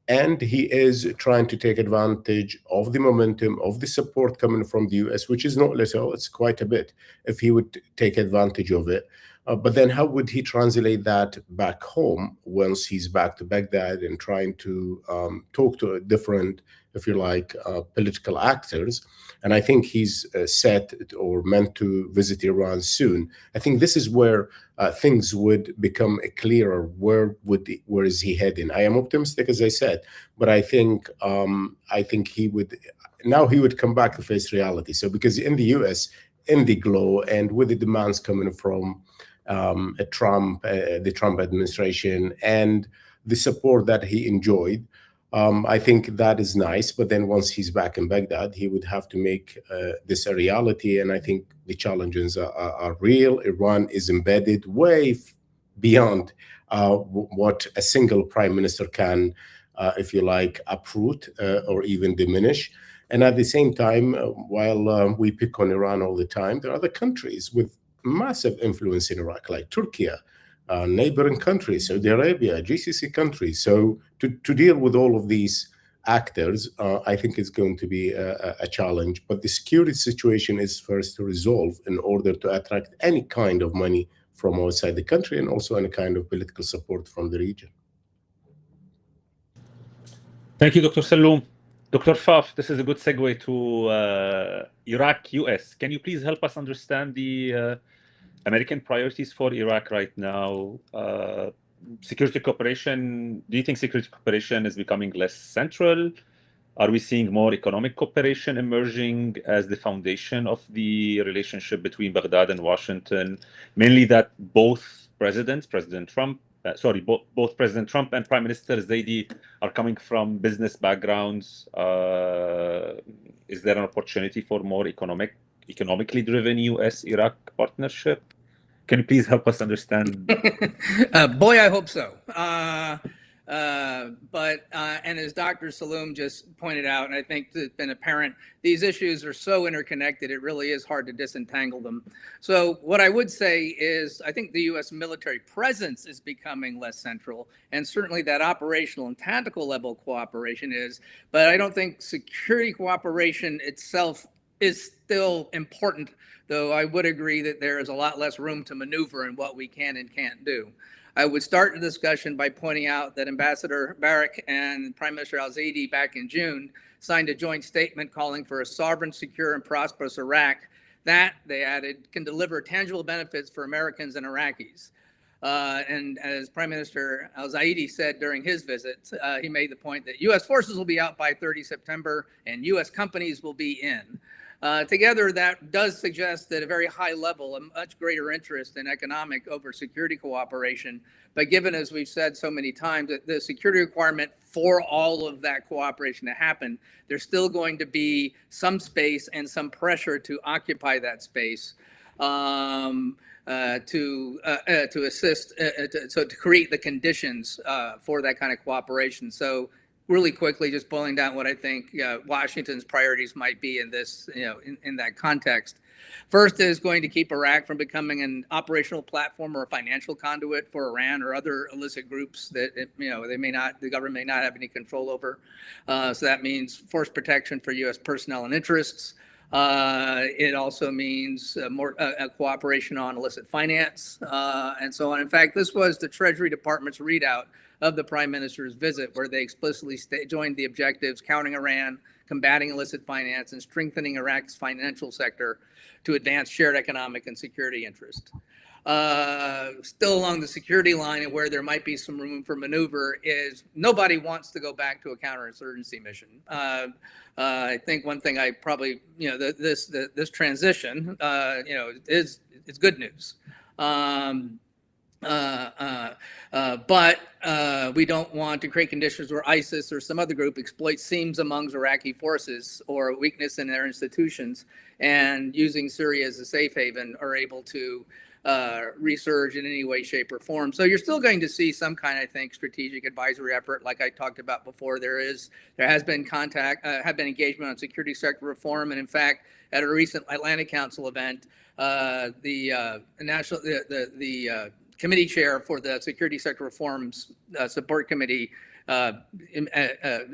And he is trying to take advantage of the momentum, of the support coming from the US, which is not little, it's quite a bit, if he would take advantage of it. But then how would he translate that back home once he's back to Baghdad and trying to talk to different, if you like, political actors? And I think he's set or meant to visit Iran soon. I think this is where things would become clearer. Where is he heading? I am optimistic, as I said, but I think he would come back to face reality. So because in the US, in the glow, and with the demands coming from the Trump administration and the support that he enjoyed, I think that is nice. But then once he's back in Baghdad, he would have to make this a reality. And I think the challenges are real. Iran is embedded way beyond what a single prime minister can, if you like, uproot or even diminish. And at the same time, while we pick on Iran all the time, there are other countries with massive influence in Iraq, like Turkey, neighboring countries, Saudi Arabia, GCC countries. So to deal with all of these actors, I think it's going to be a challenge. But the security situation is first to resolve in order to attract any kind of money from outside the country and also any kind of political support from the region. Thank you, Dr. Seloom. Dr. Pfaff, this is a good segue to Iraq, US. Can you please help us understand the American priorities for Iraq right now? Security cooperation, do you think security cooperation is becoming less central? Are we seeing more economic cooperation emerging as the foundation of the relationship between Baghdad and Washington? Mainly that both presidents, both President Trump and Prime Minister Zaidi are coming from business backgrounds. Is there an opportunity for more economic economically driven US-Iraq partnership? Can you please help us understand? Boy, I hope so. And as Dr. Seloom just pointed out, and I think it's been apparent, these issues are so interconnected, it really is hard to disentangle them. So what I would say is, I think the U.S. military presence is becoming less central, and certainly that operational and tactical level cooperation is, but I don't think security cooperation itself is still important, though I would agree that there is a lot less room to maneuver in what we can and can't do. I would start the discussion by pointing out that Ambassador Barak and Prime Minister Al-Zaidi back in June signed a joint statement calling for a sovereign, secure, and prosperous Iraq that, they added, can deliver tangible benefits for Americans and Iraqis. And as Prime Minister Al-Zaidi said during his visit, he made the point that U.S. forces will be out by 30 September and U.S. companies will be in. Together, that does suggest at a very high level a much greater interest in economic over security cooperation. But given, as we've said so many times, that the security requirement for all of that cooperation to happen, there's still going to be some space and some pressure to occupy that space to assist, to create the conditions for that kind of cooperation. So, really quickly, just boiling down what I think Washington's priorities might be in this, in that context. First is going to keep Iraq from becoming an operational platform or a financial conduit for Iran or other illicit groups that the government may not have any control over. So that means force protection for U.S. personnel and interests. It also means more cooperation on illicit finance and so on. In fact, this was the Treasury Department's readout of the Prime Minister's visit, where they explicitly joined the objectives countering Iran, combating illicit finance, and strengthening Iraq's financial sector to advance shared economic and security interests. Still along the security line, and where there might be some room for maneuver, is nobody wants to go back to a counterinsurgency mission. I think one thing I probably, this transition, is good news. But we don't want to create conditions where ISIS or some other group exploits seams amongst Iraqi forces or weakness in their institutions, and using Syria as a safe haven are able to resurge in any way, shape, or form. So you're still going to see some kind, I think, strategic advisory effort, like I talked about before. There has been engagement on security sector reform, and in fact, at a recent Atlantic Council event, the committee chair for the Security Sector Reforms Support Committee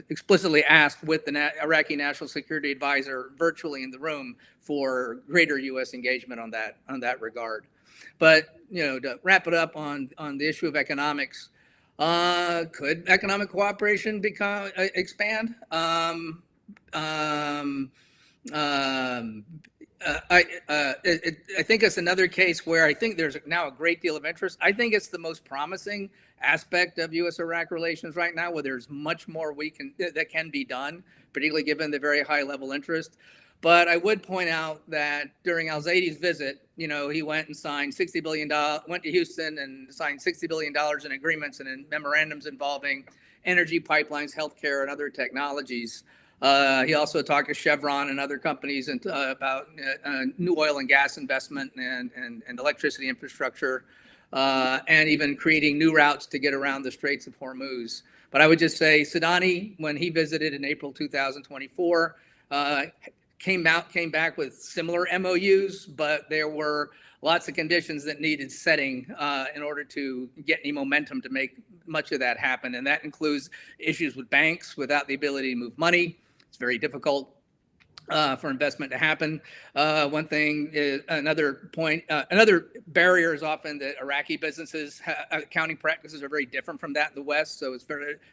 explicitly asked with the Iraqi National Security Advisor virtually in the room for greater U.S. engagement on that regard. But to wrap it up on the issue of economics, could economic cooperation expand? I think it's another case where I think there's now a great deal of interest. I think it's the most promising aspect of U.S.-Iraq relations right now, where there's much more that can be done, particularly given the very high level interest. But I would point out that during Al-Zaidi's visit, he went and signed $60 billion, went to Houston and signed $60 billion in agreements and in memorandums involving energy pipelines, healthcare, and other technologies. He also talked to Chevron and other companies about new oil and gas investment and electricity infrastructure, and even creating new routes to get around the Straits of Hormuz. But I would just say Sudani, when he visited in April 2024, came back with similar MOUs, but there were lots of conditions that needed setting in order to get any momentum to make much of that happen. And that includes issues with banks without the ability to move money. It's very difficult for investment to happen. One thing is another barrier is often that Iraqi businesses accounting practices are very different from that in the West. So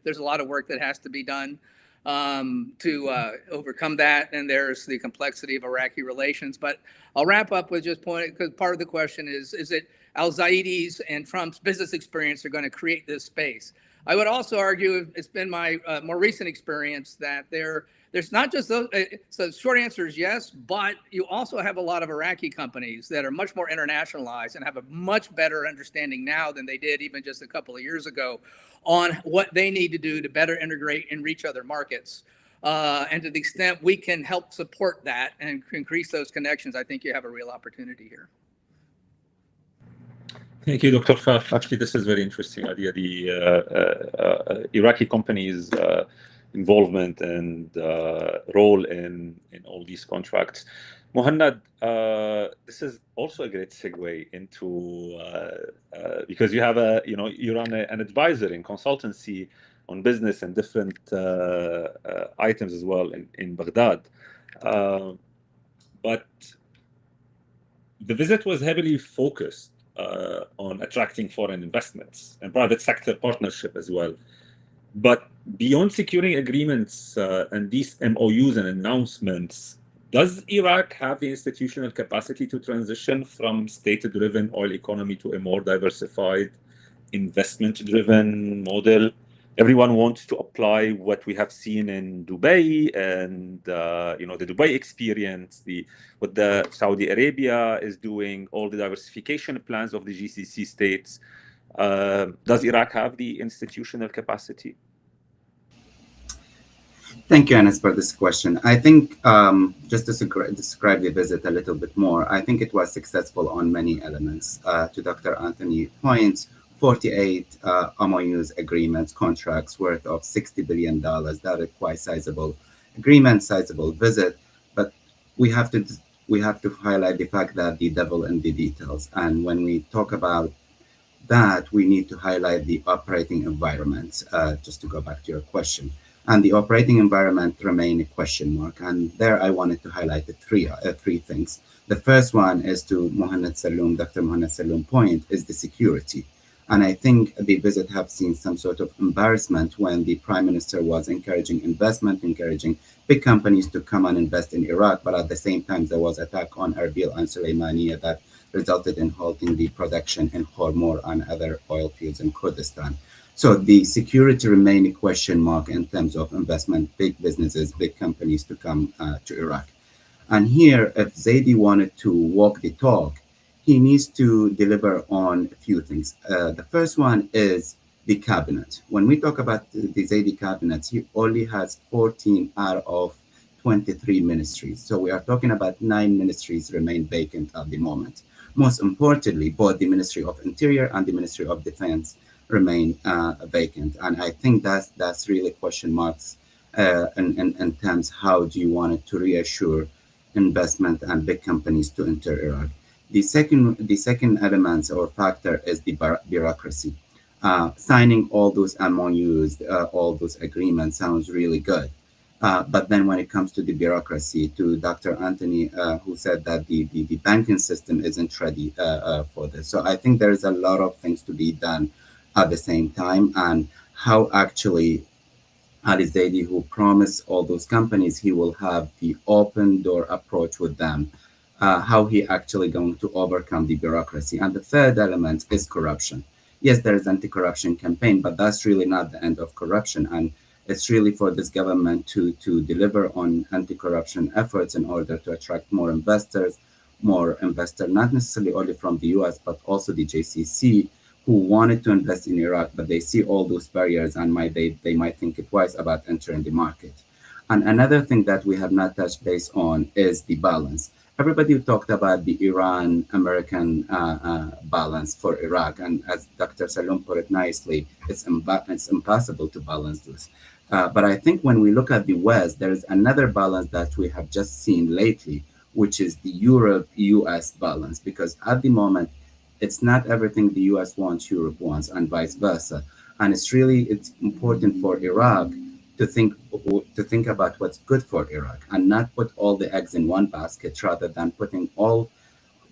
there's a lot of work that has to be done to overcome that. And there's the complexity of Iraqi relations. But I'll wrap up with just point, because part of the question is it Al-Zaidi's and Trump's business experience are going to create this space? I would also argue, it's been my more recent experience, that there's not just those. So the short answer is yes, but you also have a lot of Iraqi companies that are much more internationalized and have a much better understanding now than they did even just a couple of years ago on what they need to do to better integrate and reach other markets. And to the extent we can help support that and increase those connections, I think you have a real opportunity here. Thank you, Dr. Pfaff. Actually, this is very interesting idea. The Iraqi companies' involvement and role in all these contracts. Mohanad, this is also a great segue into because you have you run an advisor in consultancy on business and different items as well in Baghdad. But the visit was heavily focused on attracting foreign investments and private sector partnership as well. But beyond securing agreements and these MOUs and announcements, does Iraq have the institutional capacity to transition from state-driven oil economy to a more diversified, investment-driven model? Everyone wants to apply what we have seen in Dubai and the Dubai experience, what the Saudi Arabia is doing, all the diversification plans of the GCC states. Does Iraq have the institutional capacity? Thank you, Anas, for this question. I think just to describe the visit a little bit more, I think it was successful on many elements. To Dr. Anthony's point, 48 MOUs, agreements, contracts worth of $60 billion. That is quite sizable agreement, sizable visit. But we have to highlight the fact that the devil in the details. And when we talk about that, we need to highlight the operating environment, just to go back to your question. And the operating environment remain a question mark. And there I wanted to highlight the three things. The first one is to Dr. Muhanad Seloom point, is the security. And I think the visit have seen some sort of embarrassment when the Prime Minister was encouraging investment, encouraging big companies to come and invest in Iraq. But at the same time, there was attack on Erbil and Suleimaniya that resulted in halting the production in Khormor and other oil fields in Kurdistan. So the security remain a question mark in terms of investment, big businesses, big companies to come to Iraq. And here, if Zaidi wanted to walk the talk, he needs to deliver on a few things. The first one is the cabinet. When we talk about the Zaidi cabinet, he only has 14 out of 23 ministries. So we are talking about 9 ministries remain vacant at the moment. Most importantly, both the Ministry of Interior and the Ministry of Defense remain vacant. And I think that's really question marks in terms how do you want it to reassure investment and big companies to enter Iraq. The second element or factor is the bureaucracy. Signing all those MOUs, all those agreements sounds really good. But then when it comes to the bureaucracy, to Dr. Anthony, who said that the banking system isn't ready for this. So I think there's a lot of things to be done at the same time, and how actually Ali Zaidi, who promised all those companies he will have the open door approach with them, how he actually going to overcome the bureaucracy. And the third element is corruption. Yes, there is anti-corruption campaign, but that's really not the end of corruption. And it's really for this government to deliver on anti-corruption efforts in order to attract more investors, not necessarily only from the US, but also the JCC, who wanted to invest in Iraq, but they see all those barriers and they might think twice about entering the market. And another thing that we have not touched base on is the balance. Everybody talked about the Iran-American balance for Iraq, and as Dr. Seloom put it nicely, it's impossible to balance this. But I think when we look at the West, there is another balance that we have just seen lately, which is the Europe-US balance, because at the moment, it's not everything the US wants, Europe wants, and vice versa. And it's important for Iraq to think about what's good for Iraq and not put all the eggs in one basket, rather than putting all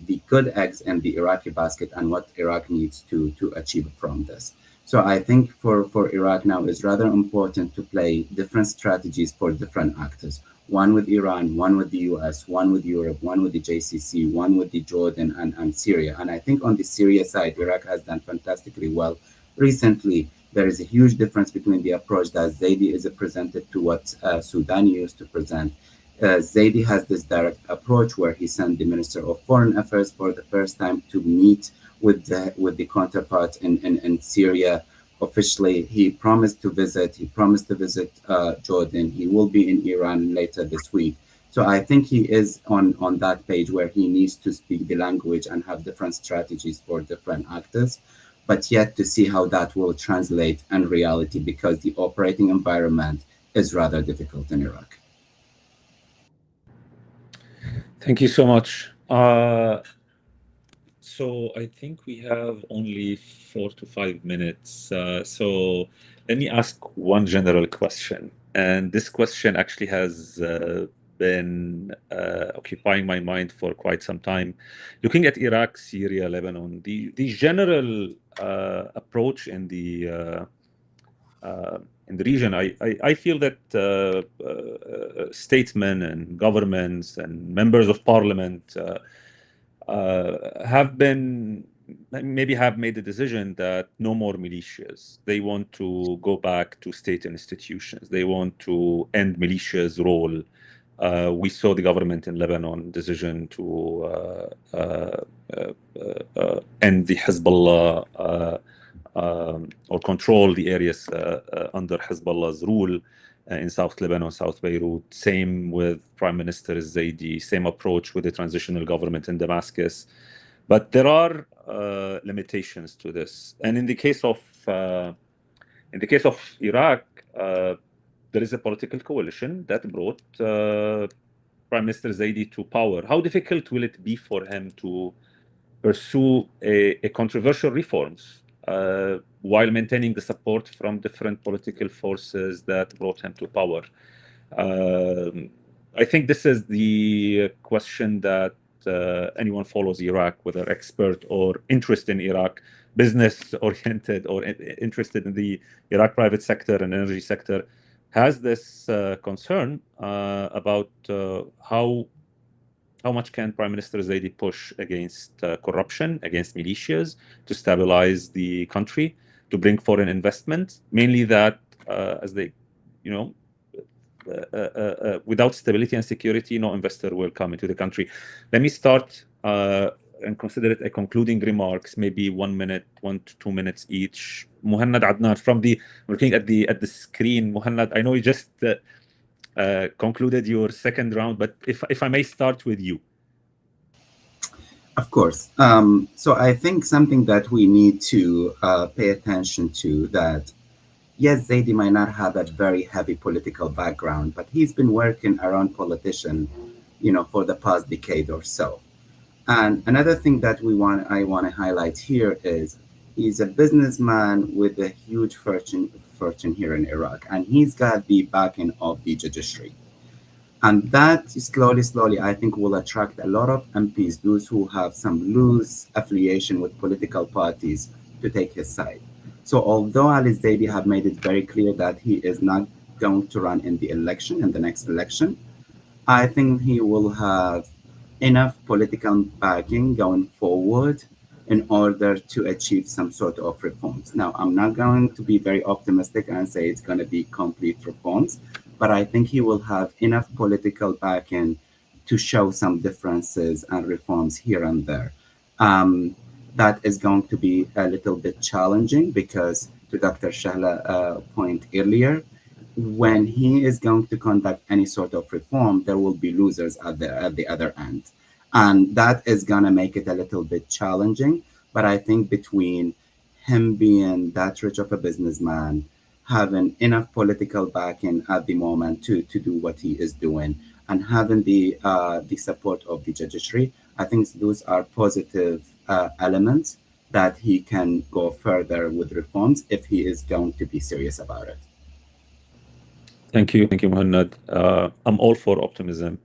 the good eggs in the Iraqi basket and what Iraq needs to achieve from this. So I think for Iraq now, it's rather important to play different strategies for different actors. One with Iran, one with the US, one with Europe, one with the JCC, one with the Jordan and Syria. And I think on the Syria side, Iraq has done fantastically well. Recently, there is a huge difference between the approach that Zaidi is presented to what Sudan used to present. Zaidi has this direct approach where he sent the Minister of Foreign Affairs for the first time to meet with the counterparts in Syria, officially. He promised to visit. He promised to visit Jordan. He will be in Iran later this week. So I think he is on that page where he needs to speak the language and have different strategies for different actors, but yet to see how that will translate in reality, because the operating environment is rather difficult in Iraq. Thank you so much. So I think we have only 4 to 5 minutes. So let me ask one general question. And this question actually has been occupying my mind for quite some time. Looking at Iraq, Syria, Lebanon, the general approach in the region, I feel that statesmen and governments and members of parliament have made the decision that no more militias. They want to go back to state institutions. They want to end militias' role. We saw the government in Lebanon decision to end the Hezbollah or control the areas under Hezbollah's rule in South Lebanon, South Beirut. Same with Prime Minister Zaidi, same approach with the transitional government in Damascus. But there are limitations to this. And in the case of Iraq, there is a political coalition that brought Prime Minister Zaidi to power. How difficult will it be for him to pursue a controversial reforms while maintaining the support from different political forces that brought him to power? I think this is the question that anyone follows Iraq, whether expert or interest in Iraq, business-oriented or interested in the Iraq private sector and energy sector, has this concern about how much can Prime Minister Zaidi push against corruption, against militias, to stabilize the country, to bring foreign investment, mainly that, as they, without stability and security, no investor will come into the country. Let me start and consider it a concluding remarks, maybe 1 minute, 1 to 2 minutes each. Mohanad, Adnan, looking at the screen. Mohanad, I know you just concluded your second round, but if I may start with you. Of course. So I think something that we need to pay attention to, that yes, Zaidi might not have that very heavy political background, but he's been working around politician, for the past decade or so. And another thing that I want to highlight here is he's a businessman with a huge fortune here in Iraq, and he's got the backing of the judiciary. And that slowly, I think, will attract a lot of MPs, those who have some loose affiliation with political parties, to take his side. So although Ali Zaidi have made it very clear that he is not going to run in the next election, I think he will have enough political backing going forward in order to achieve some sort of reforms. Now, I'm not going to be very optimistic and say it's going to be complete reforms, but I think he will have enough political backing to show some differences and reforms here and there. That is going to be a little bit challenging because, to Dr. Shahla point earlier, when he is going to conduct any sort of reform, there will be losers at the other end. And that is going to make it a little bit challenging. But I think between him being that rich of a businessman, having enough political backing at the moment to do what he is doing, and having the support of the judiciary, I think those are positive elements that he can go further with reforms if he is going to be serious about it. Thank you, Mohanad. I'm all for optimism.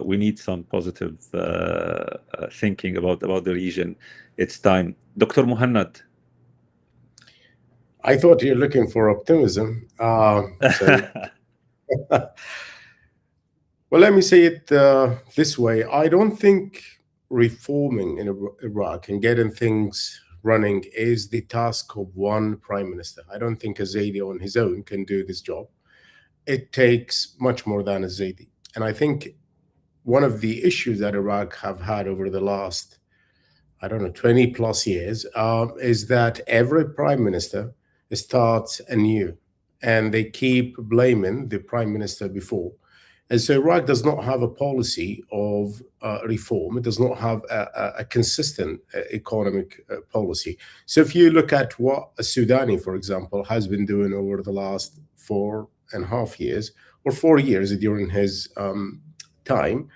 We need some positive thinking about the region. It's time. Dr. Mohanad. I thought you're looking for optimism. Well, let me say it this way. I don't think reforming in Iraq and getting things running is the task of one prime minister. I don't think a Zaidi on his own can do this job. It takes much more than a Zaidi. And I think one of the issues that Iraq have had over the last, 20 plus years, is that every prime minister starts anew, and they keep blaming the prime minister before. And so Iraq does not have a policy of reform. It does not have a consistent economic policy. So if you look at what a Sudani, for example, has been doing over the last 4.5 years or 4 years during his time,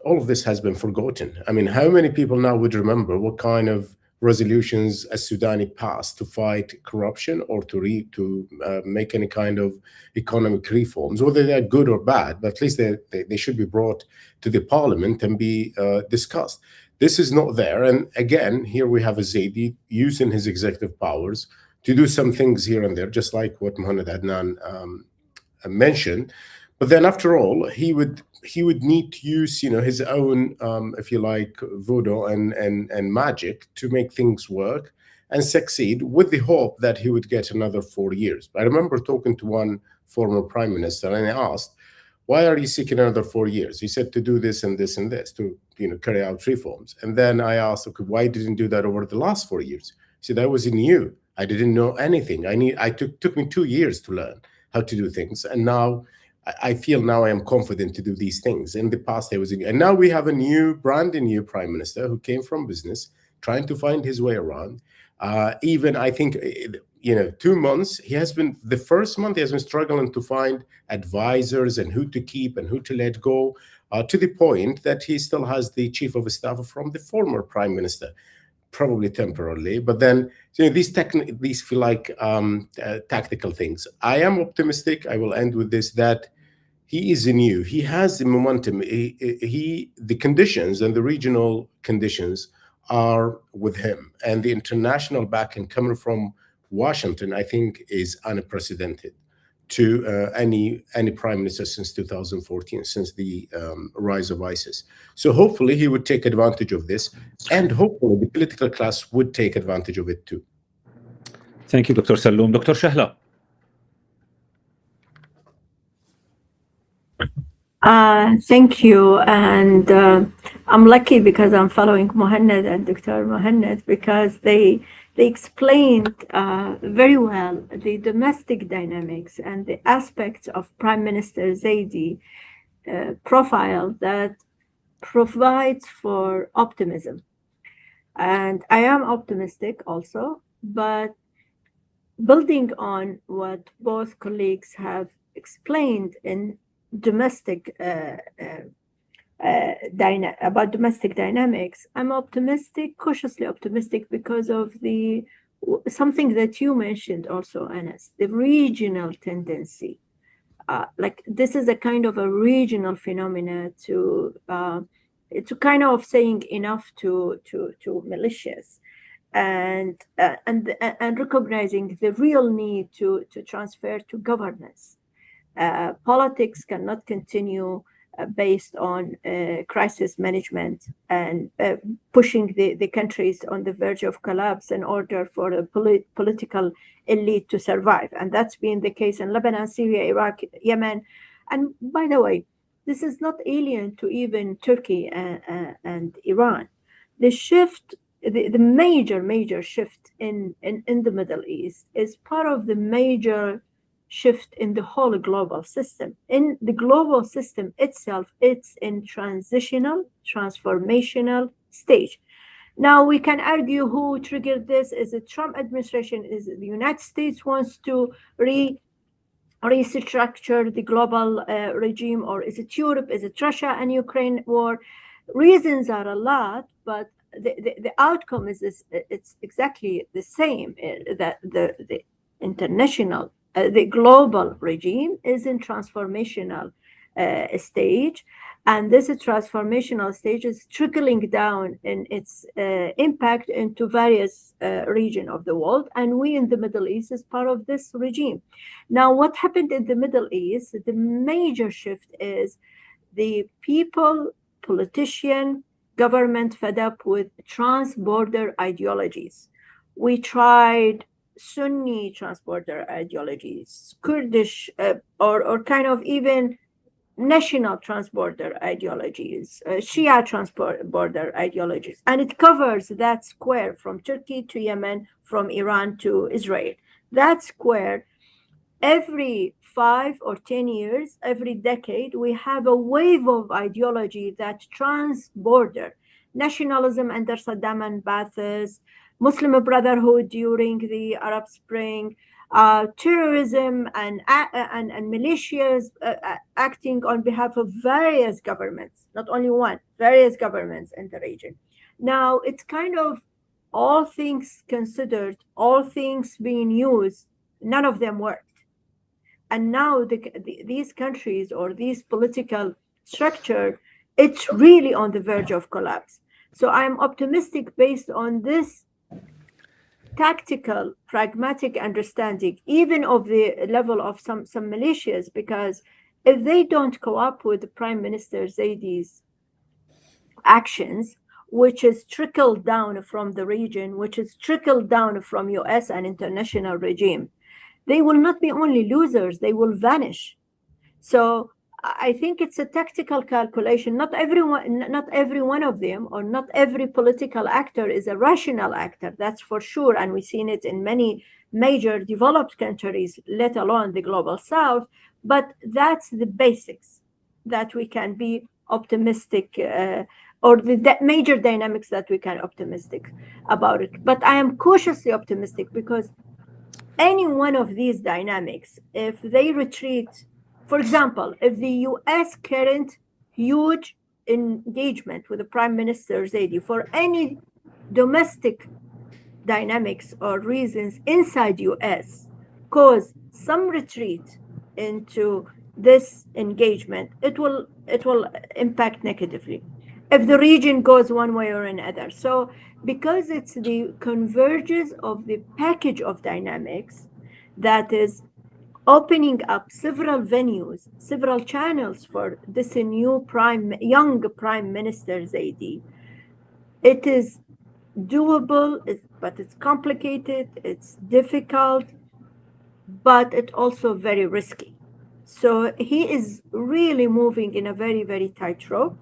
all of this has been forgotten. I mean, how many people now would remember what kind of resolutions a Sudani passed to fight corruption or to make any kind of economic reforms, whether they're good or bad, but at least they should be brought to the parliament and be discussed. This is not there. And again, here we have a Zaidi using his executive powers to do some things here and there, just like what Muhammad Adnan mentioned. But then after all, he would need to use, his own, if you like, voodoo and magic to make things work and succeed, with the hope that he would get another 4 years. I remember talking to one former prime minister, and I asked, why are you seeking another 4 years? He said to do this and this and this, to carry out reforms. And then I asked, okay, why didn't you do that over the last 4 years? He said, I was new. I didn't know anything. Took me 2 years to learn how to do things. And now I feel now I am confident to do these things. In the past, and now we have a brand new prime minister who came from business, trying to find his way around. Even I think, 2 months, the first month, he has been struggling to find advisors and who to keep and who to let go, to the point that he still has the chief of staff from the former prime minister, probably temporarily. But then, these feel like tactical things. I am optimistic. I will end with this, that he is new. He has the momentum. The conditions and the regional conditions are with him, and the international backing coming from Washington, I think, is unprecedented to any prime minister since 2014, since the rise of ISIS. So hopefully he would take advantage of this, and hopefully the political class would take advantage of it too. Thank you, Dr. Seloom. Dr. Shahla. Thank you. And I'm lucky because I'm following Mohanad and Dr. Mohanad, because they explained very well the domestic dynamics and the aspects of Prime Minister Zaidi profile that provides for optimism. And I am optimistic also, but building on what both colleagues have explained in domestic about domestic dynamics, I'm optimistic, cautiously optimistic, because of something that you mentioned also, Anas, the regional tendency. Like this is a kind of a regional phenomena to kind of saying enough to militias, and recognizing the real need to transfer to governance. Politics cannot continue based on crisis management and pushing the countries on the verge of collapse in order for the political elite to survive. And that's been the case in Lebanon, Syria, Iraq, Yemen. And by the way, this is not alien to even Turkey and Iran. The shift, the major shift in the Middle East is part of the major shift in the whole global system. In the global system itself, it's in transformational stage. Now we can argue who triggered this. Is it Trump administration? Is it the United States wants to restructure the global regime, or is it Europe? Is it Russia and Ukraine war? Reasons are a lot, but the outcome is this. It's exactly the same. That the international, the global regime is in transformational stage, and this transformational stage is trickling down in its impact into various regions of the world, and we in the Middle East is part of this regime. Now, what happened in the Middle East, the major shift is the people, politician, government fed up with trans-border ideologies. We tried Sunni transborder ideologies, Kurdish or kind of even national transborder ideologies, Shia transborder ideologies, and it covers that square from Turkey to Yemen, from Iran to Israel. that square, every 5 or 10 years, every decade, we have a wave of ideology that trans-border. Nationalism under Saddam and Ba'athist, Muslim Brotherhood during the Arab Spring, terrorism and militias acting on behalf of various governments, not only one, various governments in the region. Now, it's kind of all things considered, all things being used, none of them worked. And now these countries or these political structure, it's really on the verge of collapse. So I'm optimistic based on this tactical, pragmatic understanding, even of the level of some militias, because if they don't co op with the Prime Minister Zaidi's actions, which is trickled down from the region, which is trickled down from US and international regime, they will not be only losers, they will vanish. So I think it's a tactical calculation. Not every one of them, or not every political actor is a rational actor, that's for sure. And we've seen it in many major developed countries, let alone the global south. But that's the basics that we can be optimistic, or the major dynamics that we can optimistic about it. But I am cautiously optimistic because any one of these dynamics, if they retreat, for example, if the US current huge engagement with the Prime Minister Zaidi for any domestic dynamics or reasons inside US cause some retreat into this engagement, it will impact negatively if the region goes one way or another. So because it's the convergence of the package of dynamics that is opening up several venues, several channels for this new young Prime Minister Zaidi, it is doable, but it's complicated, it's difficult, but it's also very risky. So he is really moving in a very, very tight rope.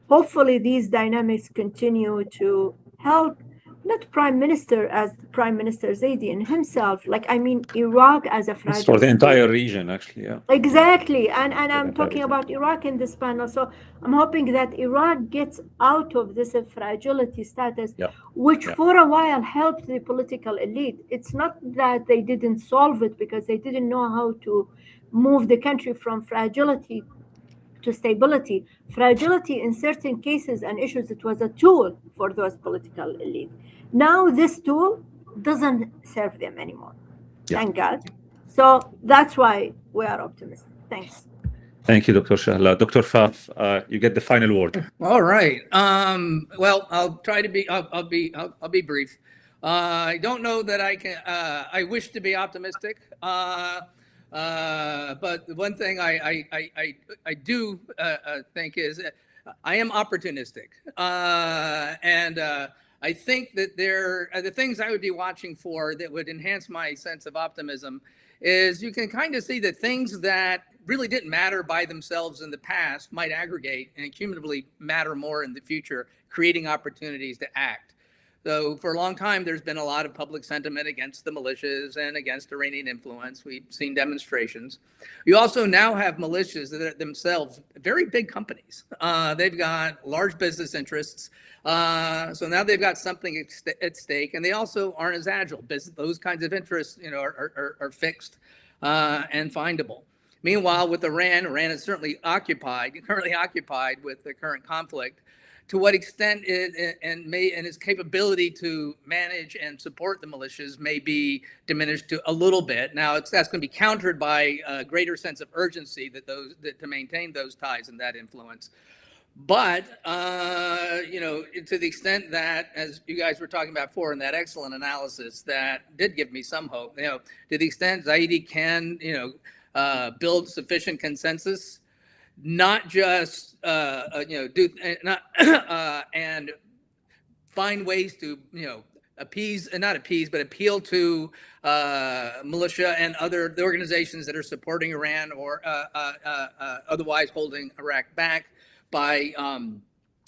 Hopefully these dynamics continue to help, not Prime Minister as Prime Minister Zaidi and himself, like I mean Iraq as a fragile It's for the state. entire region, actually, yeah. Exactly, and I'm entire talking region. about Iraq in this panel. So I'm hoping that Iraq gets out of this fragility status, Yeah. which Yeah. for a while helped the political elite. It's not that they didn't solve it because they didn't know how to move the country from fragility to stability. Fragility in certain cases and issues, it was a tool for those political elite. Now this tool doesn't serve them anymore. Yeah. Thank God. So that's why we are optimistic. Thanks. Thank you, Dr. Shahla. Dr. Pfaff, you get the final word. All right. Well, I'll try to be. I'll be brief. I don't know that I can. I wish to be optimistic. But the one thing I do think is I am opportunistic, and I think that the things I would be watching for that would enhance my sense of optimism is you can kind of see that things that really didn't matter by themselves in the past might aggregate and cumulatively matter more in the future, creating opportunities to act. So for a long time, there's been a lot of public sentiment against the militias and against Iranian influence. We've seen demonstrations. You also now have militias that are themselves very big companies. They've got large business interests. So now they've got something at stake, and they also aren't as agile. Those kinds of interests, are fixed and findable. Meanwhile, with Iran is certainly currently occupied with the current conflict. To what extent and its capability to manage and support the militias may be diminished to a little bit. Now, that's going to be countered by a greater sense of urgency to maintain those ties and that influence. But to the extent that, as you guys were talking about before in that excellent analysis, that did give me some hope. To the extent Zaidi can build sufficient consensus, not just and find ways to appeal to militia and the organizations that are supporting Iran or otherwise holding Iraq back by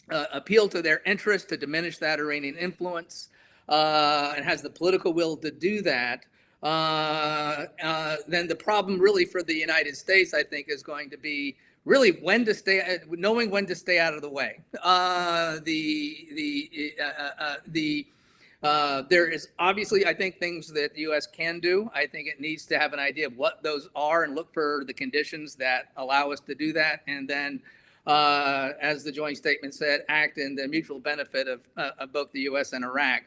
appeal to their interest to diminish that Iranian influence and has the political will to do that. then the problem really for the United States, I think, is going to be really knowing when to stay out of the way. There is obviously, I think, things that the U.S. can do. I think it needs to have an idea of what those are and look for the conditions that allow us to do that. And then, as the joint statement said, act in the mutual benefit of both the U.S. and Iraq.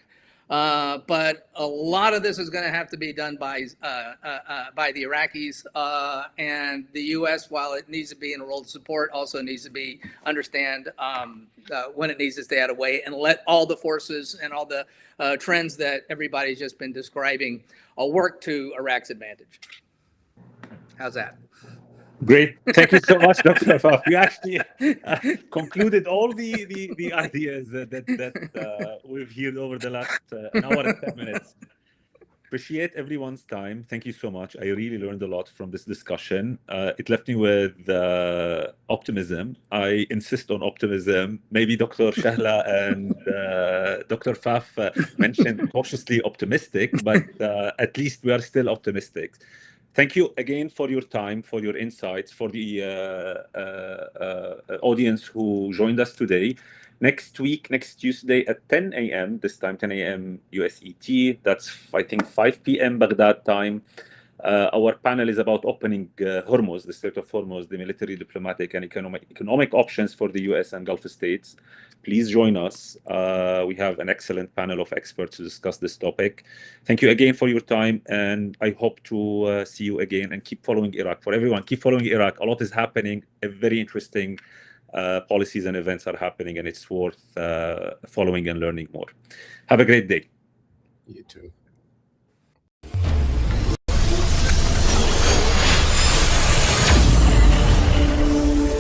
But a lot of this is going to have to be done by the Iraqis, and the U.S., while it needs to be in a role to support, also needs to understand when it needs to stay out of the way and let all the forces and all the trends that everybody's just been describing work to Iraq's advantage. How's that? Great. Thank you so much, Dr. Pfaff. We actually concluded all the ideas that we've heard over the last an hour and 10 minutes. Appreciate everyone's time. Thank you so much. I really learned a lot from this discussion. It left me with optimism. I insist on optimism. Maybe Dr. Shahla and Dr. Pfaff mentioned cautiously optimistic, but at least we are still optimistic. Thank you again for your time, for your insights, for the audience who joined us today. Next week, next Tuesday at 10 a.m., this time 10 a.m. USET, that's, I think, 5 p.m. Baghdad time. Our panel is about opening Hormuz, the Strait of Hormuz, the military, diplomatic, and economic options for the U.S. and Gulf states. Please join us. We have an excellent panel of experts to discuss this topic. Thank you again for your time, and I hope to see you again, and keep following Iraq. For everyone, keep following Iraq. A lot is happening. A very interesting policies and events are happening, and it's worth following and learning more. Have a great day. You too.